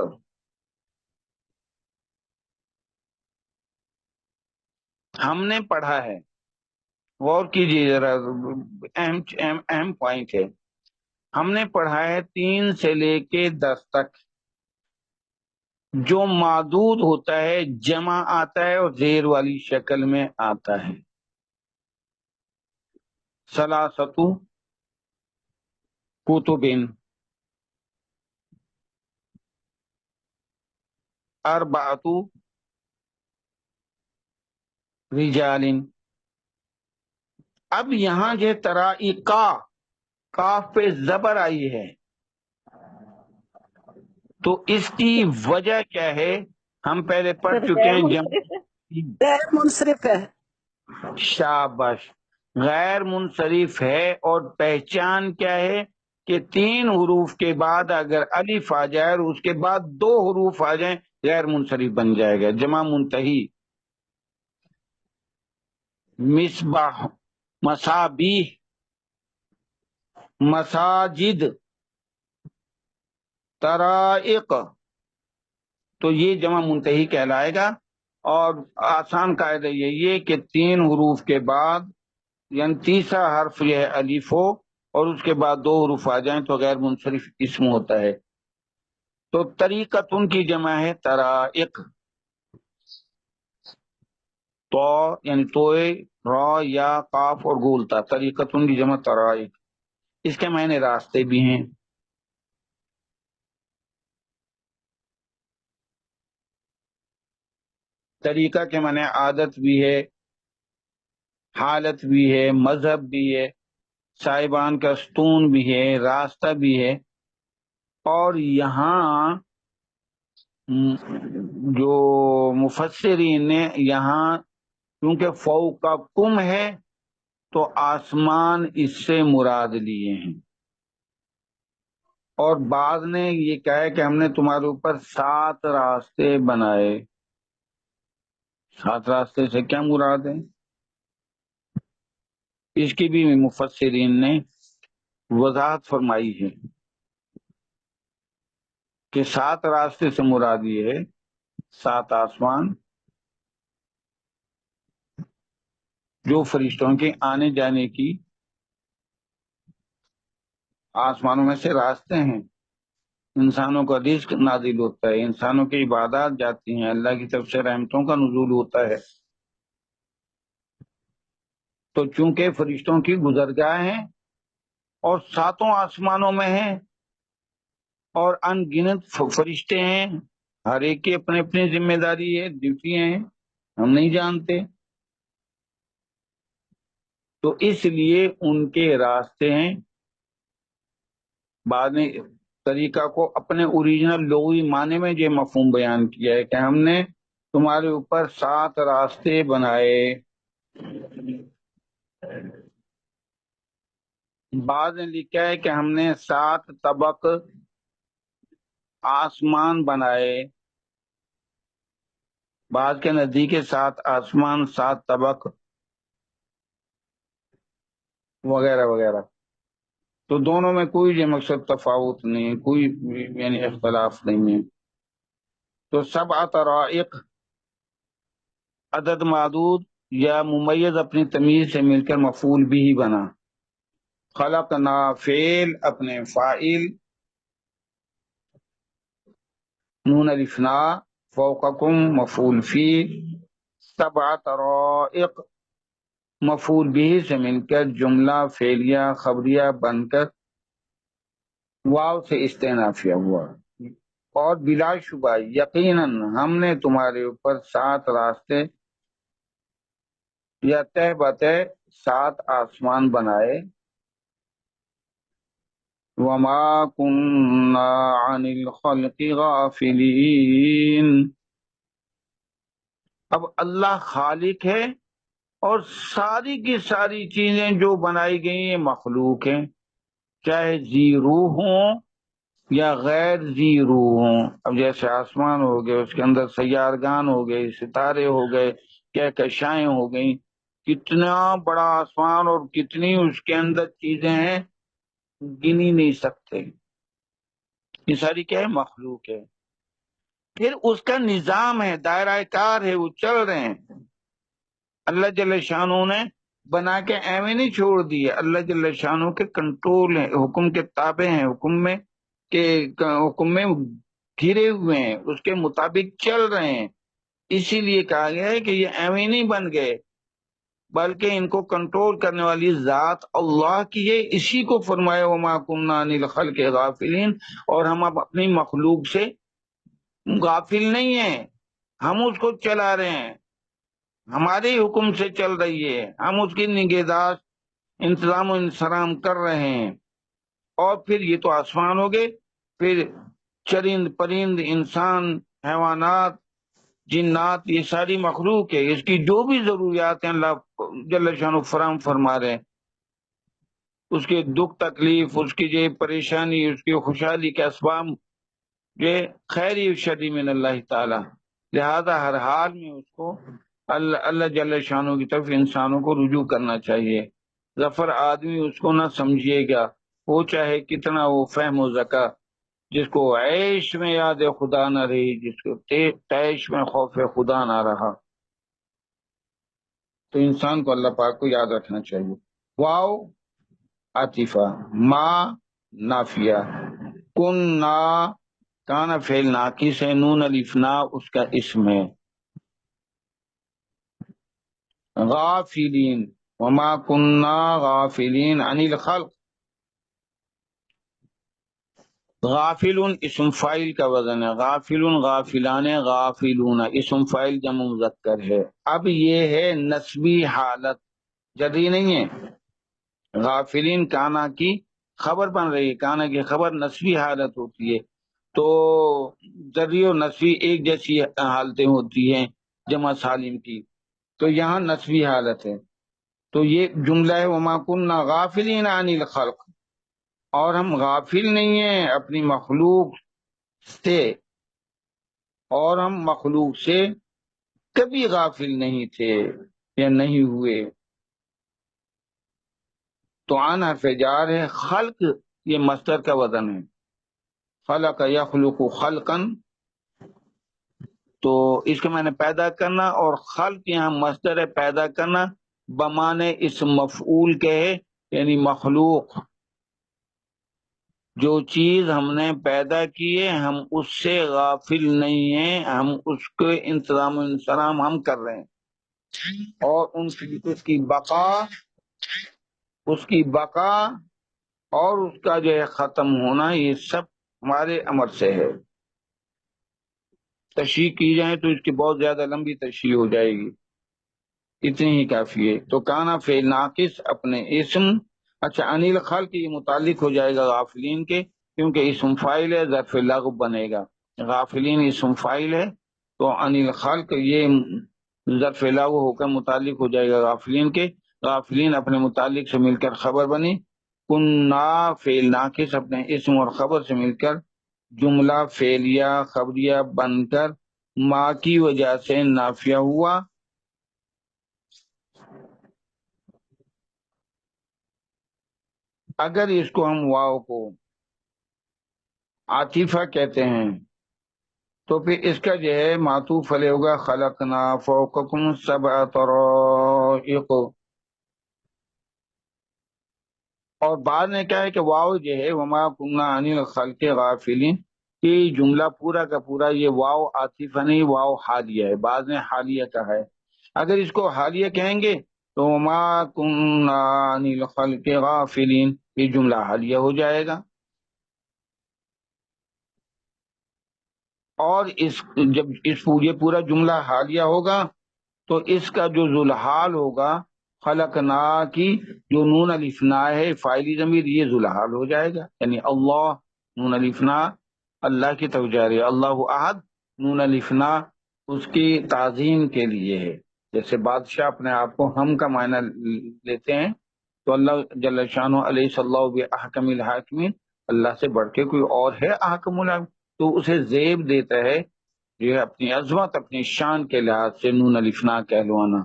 ہم نے پڑھا ہے، غور کیجیے ذرا، اہم پوائنٹ ہے، ہم نے پڑھا ہے 3 سے لے کے 10 تک جو معدود ہوتا ہے جمع آتا ہے اور زیر والی شکل میں آتا ہے۔ ثلاثۃ کتب، 4 رجال۔ اب یہاں جو طرائقہ، کاف پہ زبر آئی ہے، تو اس کی وجہ کیا ہے؟ ہم پہلے پڑھ چکے غیر ہیں منصرف ہے، غیر منصرف ہے۔ شاباش، غیر منصرف ہے، اور پہچان کیا ہے کہ 3 حروف کے بعد اگر الف آ جائے اور اس کے بعد 2 حروف آ جائیں غیر منصرف بن جائے گا، جمع منتہی۔ مصباح، مصابیح، مساجد، طرائق، تو یہ جمع منتہی کہلائے گا۔ اور آسان قاعدہ یہی ہے کہ 3 حروف کے بعد یعنی تیسرا حرف یہ ہے الف ہو اور اس کے بعد 2 حروف آ جائیں تو غیر منصرف اسم ہوتا ہے۔ تو طریقتن کی جمع ہے طرائق، تو یعنی توئے، را، یا، قاف اور گولتا، طریقتن کی جمع طرائق۔ اس کے معنی راستے بھی ہیں۔ طریقہ کے معنی عادت بھی ہے، حالت بھی ہے، مذہب بھی ہے، صاحبان کا ستون بھی ہے، راستہ بھی ہے۔ اور یہاں جو مفسرین نے یہاں کیونکہ فوقکم ہے تو آسمان اس سے مراد لیے ہیں، اور بعض نے یہ کہا ہے کہ ہم نے تمہارے اوپر 7 راستے بنائے۔ 7 راستے سے کیا مراد ہے؟ اس کی بھی مفسرین نے وضاحت فرمائی ہے کہ 7 راستے سے مراد یہ ہے 7 آسمان جو فرشتوں کے آنے جانے کی آسمانوں میں سے راستے ہیں۔ انسانوں کا رزق نازل ہوتا ہے، انسانوں کی عبادات جاتی ہیں، اللہ کی طرف سے رحمتوں کا نزول ہوتا ہے۔ تو چونکہ فرشتوں کی گزرگاہ ہیں اور 7 آسمانوں میں ہیں اور ان گنت فرشتے ہیں، ہر ایک کی اپنی اپنی ذمہ داری ہے، ڈیوٹی ہیں، ہم نہیں جانتے، تو اس لیے ان کے راستے ہیں۔ بعد میں طریقہ کو اپنے اوریجنل لغوی معنی میں یہ مفہوم بیان کیا ہے کہ ہم نے تمہارے اوپر 7 راستے بنائے۔ بعض نے لکھا ہے کہ ہم نے 7 طبق آسمان بنائے، بعض کے نزدیک 7 آسمان، 7 طبق وغیرہ وغیرہ۔ تو دونوں میں کوئی یہ مقصد تفاوت نہیں ہے، کوئی یعنی اختلاف نہیں ہے۔ تو 7 طرائق عدد معدود یا ممیز اپنی تمیز سے مل کر مفعول بھی ہی بنا۔ خلقنا فعل اپنے فاعل، نون الفنا، فوقکم مفعول فی، 7 طرائق مفعول بھی سے مل کر جملہ فعلیہ خبریہ بن کر واو سے استئنافیہ ہوا۔ اور بلا شبہ یقیناً ہم نے تمہارے اوپر 7 راستے یا تہ بتہ 7 آسمان بنائے۔ وما كنا عن الخلق غافلین۔ اب اللہ خالق ہے اور ساری کی ساری چیزیں جو بنائی گئی ہیں مخلوق ہیں، چاہے ذی روح ہوں یا غیر ذی روح ہوں۔ اب جیسے آسمان ہو گئے، اس کے اندر سیارگان ہو گئے، ستارے ہو گئے، کہکشائیں ہو گئیں، کتنا بڑا آسمان اور کتنی اس کے اندر چیزیں ہیں گنی نہیں سکتے۔ یہ ساری کیا ہے؟ مخلوق ہے۔ پھر اس کا نظام ہے، دائرہ کار ہے، وہ چل رہے ہیں۔ اللہ جل شانہ نے بنا کے ایویں نہیں چھوڑ دیے، اللہ جل شانہ کے کنٹرول ہیں، حکم کے تابع ہیں، حکم میں گھرے ہوئے ہیں، اس کے مطابق چل رہے ہیں۔ اسی لیے کہا گیا ہے کہ یہ ایویں نہیں بن گئے، بلکہ ان کو کنٹرول کرنے والی ذات اللہ کی ہے۔ اسی کو فرمایا وما كنا عن الخلق غافلین، اور ہم اب اپنی مخلوق سے غافل نہیں ہیں، ہم اس کو چلا رہے ہیں، ہمارے حکم سے چل رہی ہے، ہم اس کی نگہداشت انتظام و انصرام کر رہے ہیں۔ اور پھر یہ تو آسمان ہو گئے، پھر چرند پرند انسان حیوانات جنات، یہ ساری مخلوق ہے، اس کی جو بھی ضروریات ہیں اللہ جل شانہ فراہم فرما رہے ہیں، اس کے دکھ تکلیف، اس کی جو پریشانی، اس کی خوشحالی کے اسباب یہ خیری و شری من اللہ تعالی، لہذا ہر حال میں اس کو اللہ جل شانوں کی طرف انسانوں کو رجوع کرنا چاہیے۔ ظفر آدمی اس کو نہ سمجھیے گا، وہ چاہے کتنا وہ فہم و ذکا، جس کو عیش میں یاد خدا نہ رہی، جس کو تیش میں خوف خدا نہ رہا، تو انسان کو اللہ پاک کو یاد رکھنا چاہیے۔ واو عاطفہ، ما نافیہ، کن نا کانا فعل ناقص ہے، نون الف نا اس کا اسم ہے۔ غافلین، وما کننا غافلین عن الخلق، غافلون اسم فاعل کا وزن ہے، غافلون غافلان غافلون اسم فاعل جمع مذکر ہے۔ اب یہ ہے نسبی حالت، جری نہیں ہے۔ غافلین کانا کی خبر بن رہی ہے، کانا کی خبر نسبی حالت ہوتی ہے، تو جری اور نسبی ایک جیسی حالتیں ہوتی ہیں جمع سالم کی، تو یہاں نسبی حالت ہے، تو یہ جملہ ہے وما کننا غافلین عن الخلق، اور ہم غافل نہیں ہیں اپنی مخلوق سے، اور ہم مخلوق سے کبھی غافل نہیں تھے یا نہیں ہوئے۔ تو عن حرف جار ہے، خلق یہ مصدر کا وزن ہے، خلق یخلق خلقا، تو اس کے معنی پیدا کرنا، اور خلق یہاں مصدر ہے پیدا کرنا، بمانے اس مفعول کے ہے، یعنی مخلوق، جو چیز ہم نے پیدا کی ہے ہم اس سے غافل نہیں ہیں، ہم اس کے انتظام و انصرام ہم کر رہے ہیں، اور اس کی بقا اور اس کا جو ہے ختم ہونا، یہ سب ہمارے امر سے ہے۔ تشریح کی جائے تو اس کی بہت زیادہ لمبی تشریح ہو جائے گی، اتنی ہی کافی ہے۔ تو کانا فعل ناقص اپنے اسم، اچھا انیل خلق یہ متعلق ہو جائے گا غافلین کے، کیونکہ اسم فاعل ہے، ظرف لغو بنے گا، غافلین اسم فاعل ہے، تو انیل خلق یہ ظرف لغو ہو کر متعلق ہو جائے گا غافلین کے، غافلین اپنے متعلق سے مل کر خبر بنی، کننا فعل ناقص اپنے اسم اور خبر سے مل کر جملہ فعلیہ خبریہ بن کر ما کی وجہ سے نافیہ ہوا۔ اگر اس کو ہم واو کو عاطفہ کہتے ہیں تو پھر اس کا جو ہے معطوف علیہ ہوگا خلقنا فوقکم سبع طرائق، اور بعد میں کیا ہے کہ واو جو ہے وما کننا عن الخلق غافلین، یہ جملہ پورا کا پورا یہ واو عاطفہ نہیں، واو حالیہ ہے، بعد میں حالیہ کا ہے۔ اگر اس کو حالیہ کہیں گے تو وما کننا عن الخلق غافلین، یہ جملہ حالیہ ہو جائے گا، اور جب یہ پورا جملہ حالیہ ہوگا تو اس کا جو ذوالحال ہوگا خلقنا کی جو نون الفنا ہے فاعلی ضمیر، یہ ذوالحال ہو جائے گا، یعنی اللہ نون الفنا اللہ کی طرف جا رہی ہے، اللہ احد نون الفنا اس کی تعظیم کے لیے ہے، جیسے بادشاہ اپنے آپ کو ہم کا معنی لیتے ہیں، تو اللہ جل شانہ علیہ اللہ باحکم الحاکمین، اللہ سے بڑھ کے کوئی اور ہے احکم الحاکم، تو اسے زیب دیتا ہے یہ اپنی عظمت اپنی شان کے لحاظ سے نون الفنا کہلوانا،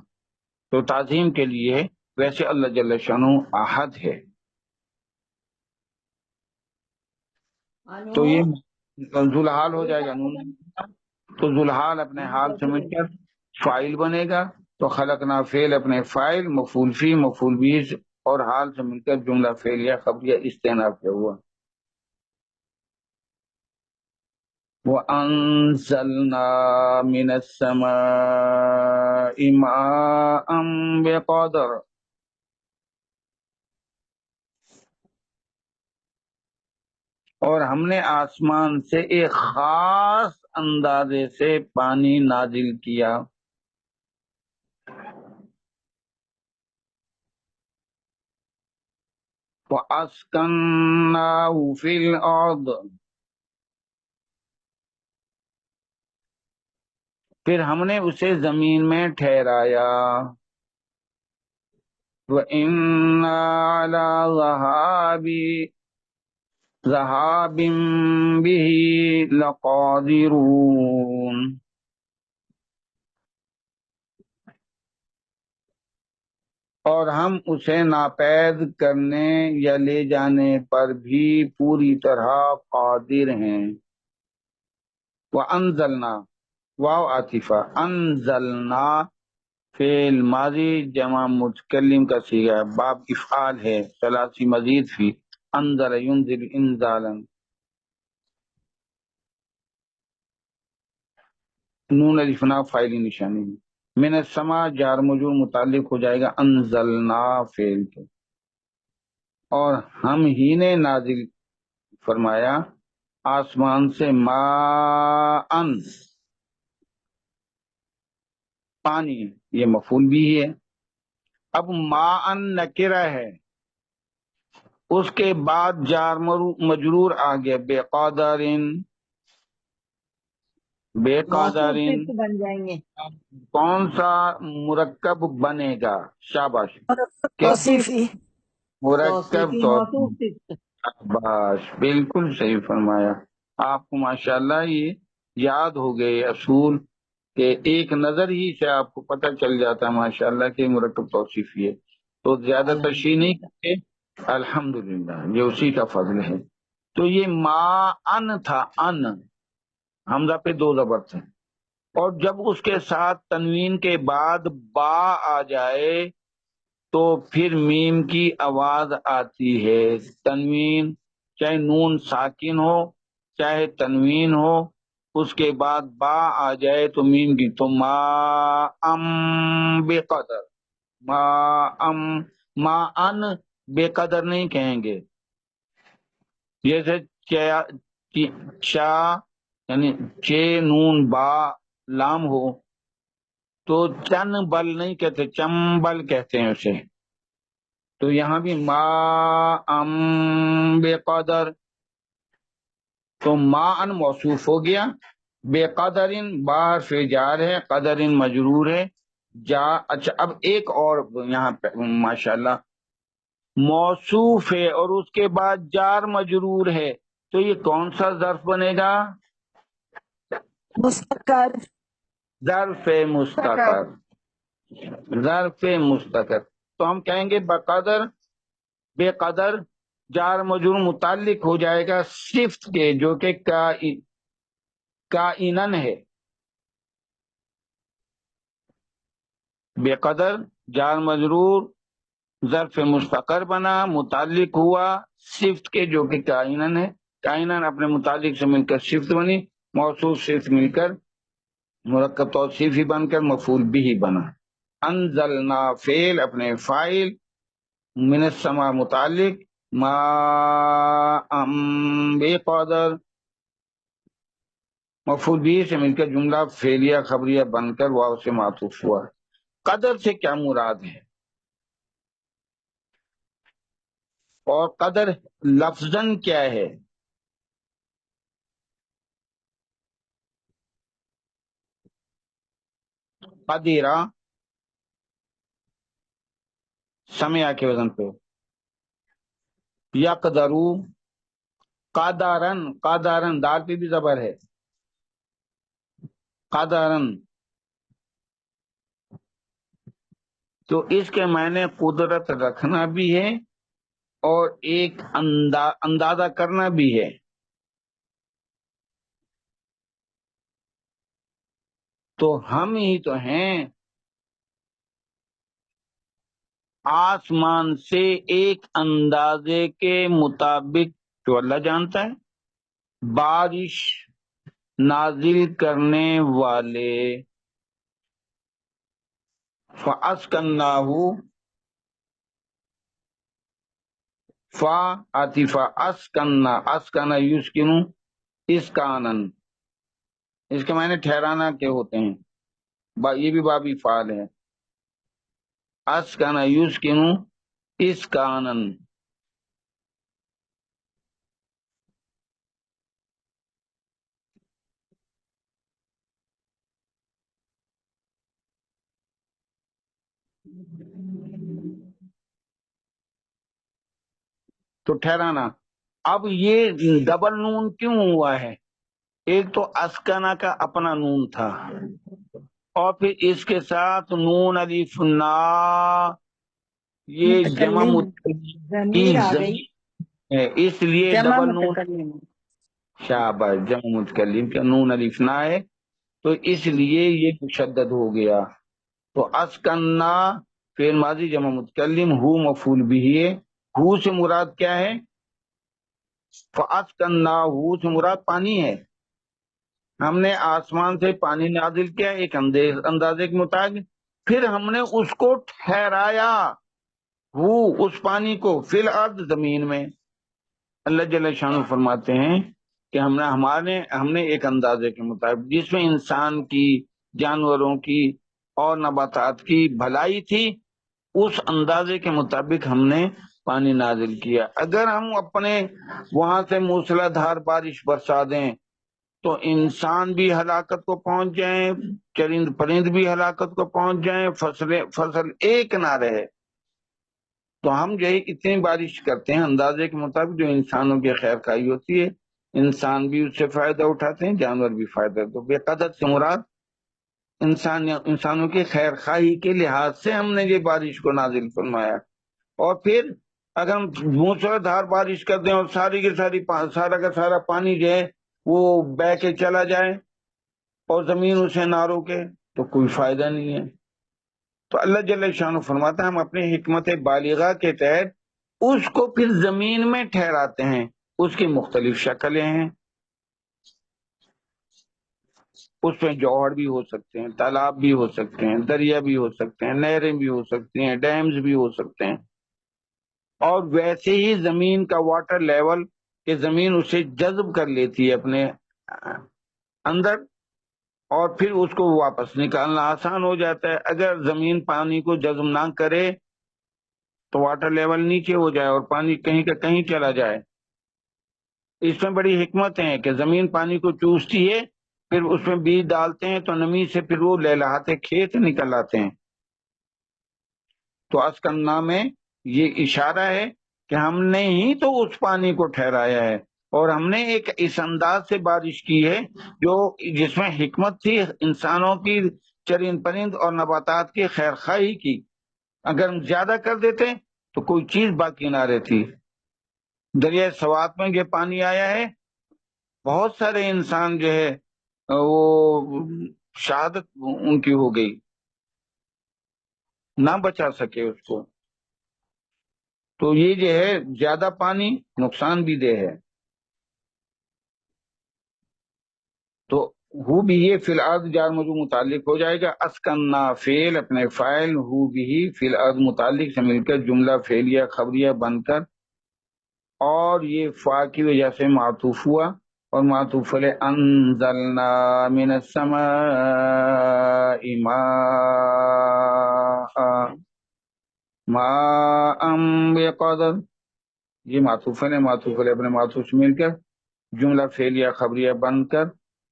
تو تعظیم کے لیے، ویسے اللہ جل شانہ احد ہے، تو یہ ذوالحال ہو جائے گا نون الفنا، تو ذوالحال اپنے حال سے مل کر فاعل بنے گا، تو خلقنا فعل اپنے فاعل، مفعول فی مفعول بھی اور حال سے مل کر جملہ فعلیہ خبریہ استئناف کیا ہوا۔ وَأَنزَلْنَا مِنَ السَّمَاءِ مَاءً بِقَدَرٍ، اور ہم نے آسمان سے ایک خاص اندازے سے پانی نازل کیا، وَأَسْكَنَّاهُ فِي الْأَرْضِ، پھر ہم نے اسے زمین میں ٹھہرایا، وَإِنَّا عَلَى ذَهَابٍ بِهِ لَقَادِرُونَ، اور ہم اسے ناپید کرنے یا لے جانے پر بھی پوری طرح قادر ہیں۔ وَأَنزَلْنَا واو عاطفہ، انزلنا فعل ماضی جمع متکلم کا صیغہ، باب افعال ہے، ثلاثی مزید فی، انزل ینزل انزالا، نون الف نا فاعلی نشانی ہے۔ من السماء جار مجرور متعلق ہو جائے گا انزلنا فعل کے، اور ہم ہی نے نازل فرمایا آسمان سے ماءً پانی، یہ مفعول بھی ہے۔ اب ماءً نکرہ ہے، اس کے بعد جار مجرور آ گیا بے قادرن، بے قادرن، موصوف بن جائیں گے۔ کون سا مرکب بنے گا؟ شاباش، کیا توصیفی مرکب توصیفی تو موصوف صفت۔ شاباش، بالکل صحیح فرمایا آپ کو، ماشاءاللہ یہ یاد ہو گئے اصول کہ ایک نظر ہی سے آپ کو پتہ چل جاتا ہے ماشاءاللہ کہ مرکب توصیفی ہے، تو زیادہ تشریح نہیں کرتے، الحمدللہ یہ اسی کا فضل ہے۔ تو یہ ما ان تھا، ان حمزہ پہ دو زبر تھے، اور جب اس کے ساتھ تنوین کے بعد با آ جائے تو پھر میم کی آواز آتی ہے۔ تنوین چاہے نون ساکن ہو چاہے تنوین ہو، اس کے بعد با آ جائے تو میم کی، تو ما ام بے قدر، ما ام، ما ان بے قدر نہیں کہیں گے، جیسے چا یعنی چے نون با لام ہو تو چن بل نہیں کہتے، چمبل کہتے ہیں اسے۔ تو یہاں بھی ما ام بے قدر، تو ما ان موصوف ہو گیا، بے قدرن باہر سے جار ہے، قدرن مجرور ہے، جا اچھا اب ایک اور یہاں پہ ماشاءاللہ موصوف ہے اور اس کے بعد جار مجرور ہے، تو یہ کون سا ظرف بنے گا؟ مستقر ظرف مستقر، ظرف مستقر۔ تو ہم کہیں گے بقدر، بے قدر جار مجرور متعلق ہو جائے گا صفت کے جو کہ کائنن ہے، بے قدر جار مجرور ظرف مستقر بنا، متعلق ہوا صفت کے جو کہ کائنن ہے، کائنن اپنے متعلق سے مل کر صفت بنی، موصوف صفت مل کر مرکب توصیفی بن کر مفعول بھی بنا۔ انزلنا فعل اپنے فاعل، من السماء متعلق، ما ام بے قدر مفعول بھی سے مل کر جملہ فعلیہ خبریہ بن کر واو سے معطوف ہوا۔ قدر سے کیا مراد ہے؟ اور قدر لفظاً کیا ہے؟ قدیرہ سمع کے وزن پہ، یقدرو، قادرن، قادرن دال پہ بھی زبر ہے، قادرن، تو اس کے معنی قدرت رکھنا بھی ہے اور ایک اندازہ کرنا بھی ہے۔ تو ہم ہی تو ہیں آسمان سے ایک اندازے کے مطابق، جو اللہ جانتا ہے، بارش نازل کرنے والے، فَأَسْكَنَّاهُ، فا عاطفہ، اسکنا، اسکنا یسکنو اسکانن، اس کے معنی ٹھہرانا کے ہوتے ہیں، یہ بھی بابی فعال ہے، اسکنا یسکنو اسکانن۔ تو ٹھہرانا، اب یہ ڈبل نون کیوں ہوا ہے؟ ایک تو اسکنا کا اپنا نون تھا، اور پھر اس کے ساتھ نون الف نا یہ جمع متکلم متکلم کی ضمیر آ گئی، ضمیر ہے، اس لیے جمع ڈبل نون، متکلم۔ شاباش، جمع متکلم کا نون الف نہ ہے تو اس لیے یہ مشدد ہو گیا۔ تو اسکننا فعل ماضی جمع متکلم، ہو مفعول بھی ہے، ہو سے مراد کیا ہے؟ فاسکننا ہو سے مراد پانی ہے، ہم نے آسمان سے پانی نازل کیا ایک اندازے کے مطابق، پھر ہم نے اس کو ٹھہرایا، وہ اس پانی کو فی الارض زمین میں۔ اللہ جل شانہ فرماتے ہیں کہ ہم نے ایک اندازے کے مطابق جس میں انسان کی، جانوروں کی اور نباتات کی بھلائی تھی، اس اندازے کے مطابق ہم نے پانی نازل کیا۔ اگر ہم اپنے وہاں سے موسلا دھار بارش برسا دیں تو انسان بھی ہلاکت کو پہنچ جائیں، چرند پرند بھی ہلاکت کو پہنچ جائیں، فصل ایک نہ رہے۔ تو ہم جو ہے اتنی بارش کرتے ہیں اندازے کے مطابق جو انسانوں کی خیر خواہی ہوتی ہے، انسان بھی اس سے فائدہ اٹھاتے ہیں، جانور بھی فائدہ۔ تو بے قدر سے مراد انسانوں کی خیر خواہی کے لحاظ سے ہم نے یہ بارش کو نازل فرمایا۔ اور پھر اگر ہم موسلا دھار بارش کر دیں اور ساری کی ساری سارا کا سارا پانی جو ہے وہ بہہ کے چلا جائے اور زمین اسے نہ روکے تو کوئی فائدہ نہیں ہے۔ تو اللہ جل شانہ فرماتا ہے ہم اپنے حکمت بالغہ کے تحت اس کو پھر زمین میں ٹھہراتے ہیں، اس کی مختلف شکلیں ہیں، اس میں جوہر بھی ہو سکتے ہیں، تالاب بھی ہو سکتے ہیں، دریا بھی ہو سکتے ہیں، نہریں بھی ہو سکتی ہیں، ڈیمز بھی ہو سکتے ہیں۔ اور ویسے ہی زمین کا واٹر لیول کہ زمین اسے جذب کر لیتی ہے اپنے اندر، اور پھر اس کو واپس نکالنا آسان ہو جاتا ہے۔ اگر زمین پانی کو جذب نہ کرے تو واٹر لیول نیچے ہو جائے اور پانی کہیں کا کہیں چلا جائے۔ اس میں بڑی حکمت ہے کہ زمین پانی کو چوستی ہے، پھر اس میں بیج ڈالتے ہیں تو نمی سے پھر وہ لہلہاتے کھیت نکل آتے ہیں۔ تو اسکننا میں یہ اشارہ ہے کہ ہم نے ہی تو اس پانی کو ٹھہرایا ہے، اور ہم نے ایک اس انداز سے بارش کی ہے جو جس میں حکمت تھی انسانوں کی، چرند پرند اور نباتات کی خیر خواہی کی۔ اگر ہم زیادہ کر دیتے تو کوئی چیز باقی نہ رہتی۔ دریائے سوات میں یہ پانی آیا ہے، بہت سارے انسان جو ہے وہ شہادت ان کی ہو گئی، نہ بچا سکے اس کو۔ تو یہ جو ہے زیادہ پانی نقصان بھی دہ ہے۔ تو ہو بھی یہ فی الارض جار مجرور متعلق ہو جائے گا، اسکننا فعل اپنے فاعل، ہو بھی فی الارض متعلق سے مل کر جملہ فعلیہ خبریہ بن کر، اور یہ فا کی وجہ سے معطوف ہوا، اور معطوف علیہ انزلنا من السماء ماء بقدر، یہ معطوف علیہ اپنے معطوف سے مل کر جملہ فعلیہ خبریہ بن کر،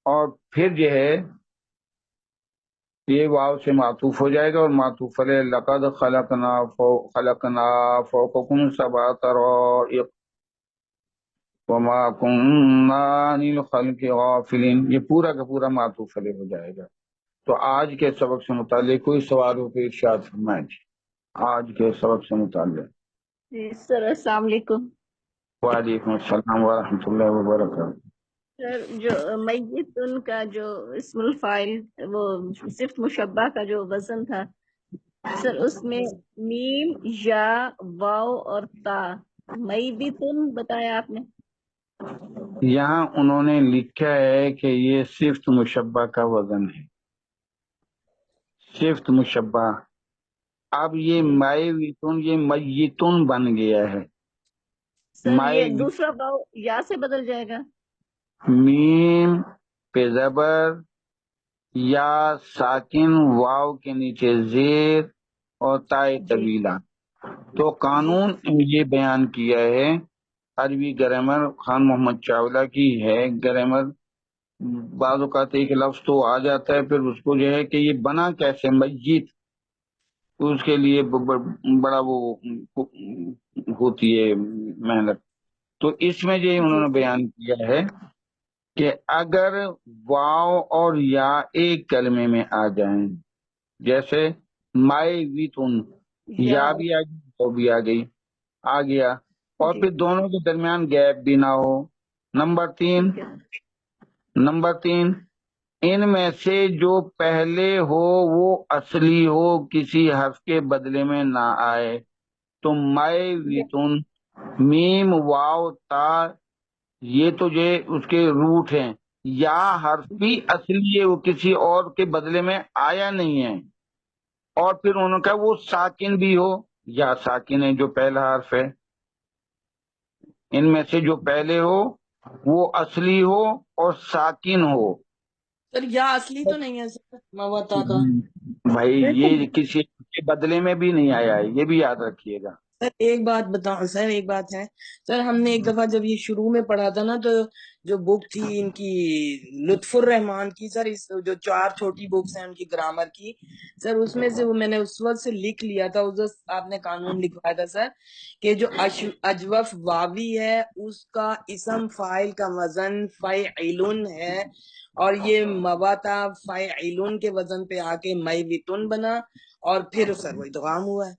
اور پھر جو ہے یہ واو سے معطوف ہو جائے گا، اور معطوف علیہ لقد خلقنا فوقکم سبع طرائق وما كنا عن الخلق غافلین، یہ پورا کا پورا معطوف علیہ ہو جائے گا۔ تو آج کے سبق سے متعلق کوئی سوال ہو تو ارشاد فرمائیں جی، آج کے سبق سے متعلق۔ جی سر، السلام علیکم۔ وعلیکم السلام ورحمۃ اللہ وبرکاتہ۔ سر جو میتن کا جو اسم الفاعل وہ صرف مشبہ کا جو وزن تھا سر، اس میں میم یا واو اور تا، میتن بتایا آپ نے؟ یہاں انہوں نے لکھا ہے کہ یہ صفت مشبہ کا وزن ہے، صفت مشبہ۔ اب یہ مائیتن یہ میتن بن گیا ہے۔ سر یہ مائی دوسرا واو یا سے بدل جائے گا؟ میم پہ زبر، یا ساکن واو کے نیچے زیر اور تائے جی طویلہ۔ تو جی قانون یہ بیان کیا ہے، عربی گرامر خان محمد چاولہ کی ہے گرامر۔ بعض اوقات ایک لفظ تو آ جاتا ہے، پھر اس کو جو ہے کہ یہ بنا کیسے میت، اس کے لیے بڑا وہ ہوتی ہے محنت۔ تو اس میں جو انہوں جی نے بیان کیا ہے کہ اگر واو اور یا ایک کلمے میں آ جائیں، جیسے مائے ویتن، یا بھی آ گئی وہ بھی آ گئی، آ گیا، اور جی پھر دونوں کے درمیان گیپ بھی نہ ہو۔ نمبر تین، ٹھیک ہے ان میں سے جو پہلے ہو وہ اصلی ہو، کسی حرف کے بدلے میں نہ آئے۔ تو مائے ویتن، میم واو تا، یہ تو جو اس کے روٹ ہیں، یا حرف بھی اصلی ہے، وہ کسی اور کے بدلے میں آیا نہیں ہے۔ اور پھر انہوں نے کہا وہ ساکن بھی ہو، یا ساکن ہے جو پہلا حرف ہے، ان میں سے جو پہلے ہو وہ اصلی ہو اور ساکن ہو۔ سر یا اصلی تو نہیں ہے سر موتا کا؟ بھائی یہ کسی کے بدلے میں بھی نہیں آیا ہے، یہ بھی یاد رکھیے گا۔ سر ایک بات بتاؤ، سر ایک بات ہے، سر ہم نے ایک دفعہ جب یہ شروع میں پڑھا تھا نا، تو جو بک تھی ان کی لطف الرحمان کی، سر اس جو 4 چھوٹی بکس ہیں ان کی گرامر کی، سر اس میں سے وہ میں نے اس وقت سے لکھ لیا تھا، اس وقت آپ نے قانون لکھوایا تھا سر، کہ جو اجوف واوی ہے اس کا اسم فاعل کا وزن فاعلن ہے، اور یہ مواتا فاعلن کے وزن پہ آ کے میوتن بنا، اور پھر سر وہ ادغام ہوا ہے،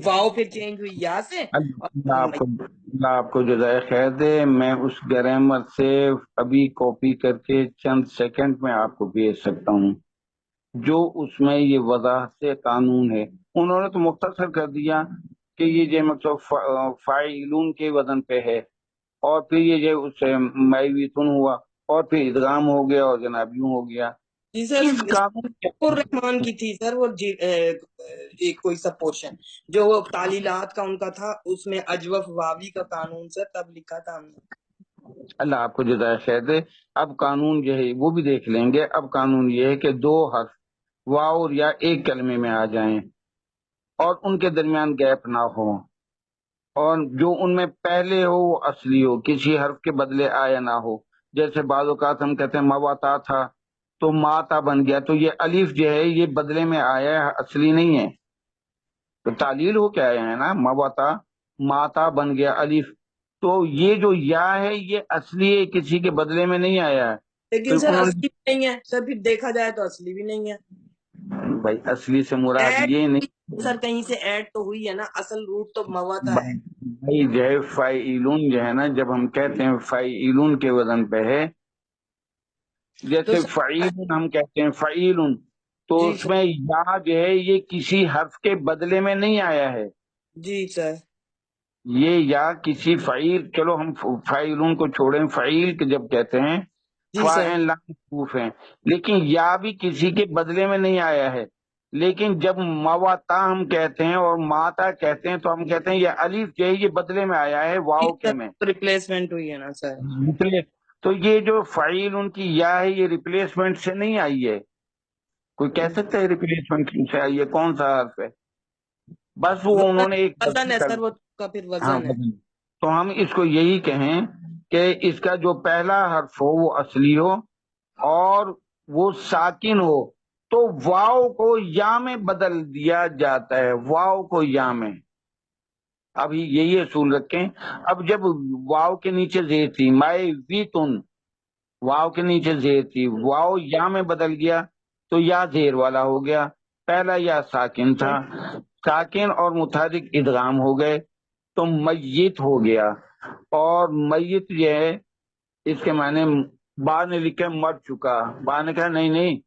واؤ پھر چینج ہوئی یا سے، اور اللہ آپ کو جزائے خیر دے۔ میں اس گرامر سے ابھی کاپی کر کے چند سیکنڈ میں آپ کو بھیج سکتا ہوں، جو اس میں یہ وضاحت سے قانون ہے۔ انہوں نے تو مختصر کر دیا کہ یہ جو مطلب فاعلون کے وزن پہ ہے، اور پھر یہ جو اس سے میوتن ہوا، اور پھر ادغام ہو گیا، اور جناب یوں ہو گیا۔ جی سر اس قانون کے الرحمان کی تھی سر وہ ایک کوئی سا پورشن جو وہ تعلیلات کا ان کا تھا، اس میں اجوف واوی کا قانون سر تب لکھا تھا ہم نے۔ اللہ آپ کو جزائے خیر دے۔ اب قانون جو ہے وہ بھی دیکھ لیں گے۔ اب قانون یہ ہے کہ 2 حرف واو اور یا ایک کلمے میں آ جائیں، اور ان کے درمیان گیپ نہ ہو، اور جو ان میں پہلے ہو وہ اصلی ہو، کسی حرف کے بدلے آیا نہ ہو۔ جیسے بعض اوقات ہم کہتے ہیں مواتا تھا تو ماتا بن گیا، تو یہ الف جو ہے یہ بدلے میں آیا ہے، اصلی نہیں ہے، تو تعلیل ہو کے آیا ہے نا، مواتا ماتا بن گیا الف، تو یہ جو یا ہے یہ اصلی ہے، کسی کے بدلے میں نہیں آیا ہے۔ لیکن پھر سر انہوں اصلی بھی نہیں ہے سر، پھر دیکھا جائے تو اصلی بھی نہیں ہے، نے بھائی اصلی سے مراد ایڈ یہ نہیں، سر کہیں سے ایڈ تو ہوئی ہے نا، اصل روٹ تو مواتا ہے۔ بھائی جو ہے فاعلون جو ہے نا، جب ہم کہتے ہیں فاعلون کے وزن پہ ہے، تو جیسے سر فعیل ہم کہتے ہیں فعیل، تو جی اس سر، میں یا جو ہے یہ کسی حرف کے بدلے میں نہیں آیا ہے، جی سر، یہ یا کسی فعیل، چلو ہم فعیلون کو چھوڑیں، فعیل کے جب کہتے ہیں جی سر، فاعل محذوف ہیں، لیکن یا بھی کسی کے بدلے میں نہیں آیا ہے۔ لیکن جب مواتا ہم کہتے ہیں اور ماتا کہتے ہیں تو ہم کہتے ہیں یہ الف جو ہے یہ بدلے میں آیا ہے جی واؤ کے میں، سر، ریپلیسمنٹ ہوئی ہے نا سر۔ تو یہ جو فعیل ان کی یا ہے یہ ریپلیسمنٹ سے نہیں آئی ہے۔ کوئی کہہ سکتا ہے ریپلیسمنٹ سے آئی ہے؟ کون سا حرف ہے؟ بس وہ انہوں نے ایک وزن ہے سر، وہ کا پھر ہاں وزن ہے۔ تو ہم اس کو یہی کہیں کہ اس کا جو پہلا حرف ہو وہ اصلی ہو اور وہ ساکن ہو، تو واؤ کو یا میں بدل دیا جاتا ہے، واؤ کو یا میں۔ ابھی یہی اصول رکھیں۔ اب جب واؤ کے نیچے زیر تھی مائے وی تن، واؤ کے نیچے زیر تھی، واؤ یا میں بدل گیا تو یا زیر والا ہو گیا، پہلا یا ساکن تھا، ساکن اور متحرک ادغام ہو گئے تو میت ہو گیا۔ اور میت جو ہے اس کے معنی بعد نے لکھا مر چکا، بعد نے کہا نہیں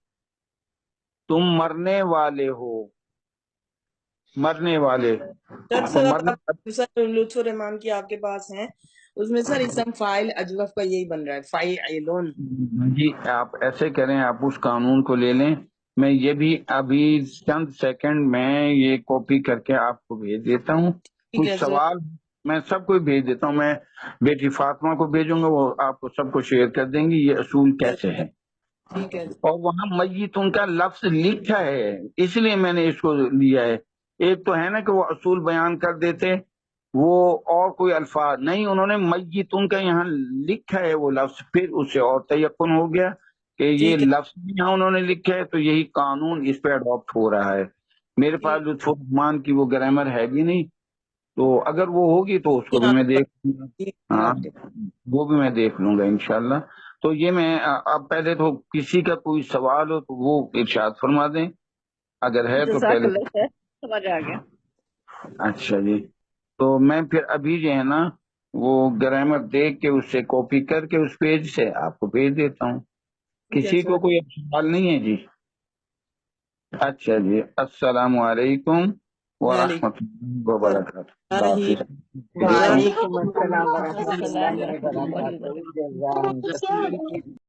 تم مرنے والے ہو، مرنے والے، سر تو سر مرنے سر لطف الرحمان کی آپ کے پاس ہیں، اس میں سر اسم فاعل اجوف کا یہی بن رہا ہے، فاعلون۔ جی آپ ایسے کریں، آپ اس قانون کو لے لیں، میں یہ بھی ابھی چند سیکنڈ میں یہ کاپی کر کے آپ کو بھیج دیتا ہوں۔ ٹھیک کچھ ہے سر، سوال میں سب کو بھیج دیتا ہوں، میں بیٹی فاطمہ کو بھیجوں گا، وہ آپ کو سب کو شیئر کر دیں گی یہ اصول کیسے ہے۔ ٹھیک ہے اور وہاں میتون کا لفظ لکھا ہے، اس لیے میں نے اس کو لیا ہے۔ ایک تو ہے نا کہ وہ اصول بیان کر دیتے وہ اور کوئی الفاظ نہیں، انہوں نے میتون کا یہاں لکھا ہے وہ لفظ، پھر اس سے اور تیقن ہو گیا کہ یہ ٹھیک ہے لفظ بھی یہاں انہوں نے لکھا ہے، تو یہی قانون اس پہ اڈاپٹ ہو رہا ہے۔ میرے پاس لطف الرحمان کی وہ گرامر ہے بھی نہیں، تو اگر وہ ہوگی تو اس کو بھی میں دیکھ لوں گا، ہاں وہ بھی میں دیکھ لوں گا انشاءاللہ۔ تو یہ میں اب پہلے تو کسی کا کوئی سوال ہو تو وہ ارشاد فرما دیں، اگر ہے تو جزاک پہلے اللہ خیر۔ سمجھ آ گیا. اچھا جی، تو میں پھر ابھی جو ہے نا وہ گرامر دیکھ کے اس سے کاپی کر کے اس پیج سے آپ کو بھیج دیتا ہوں. کسی کو کوئی سوال نہیں ہے جی؟ اچھا جی، السلام علیکم ورحمۃ اللہ وبرکاتہ. اللہ حافظ. وعلیکم السلام وعلیکم ورحمۃ السلام اللہ ورحمۃ اللہ وبرکاتہ. وبرکاتہ. جزاک اللہ.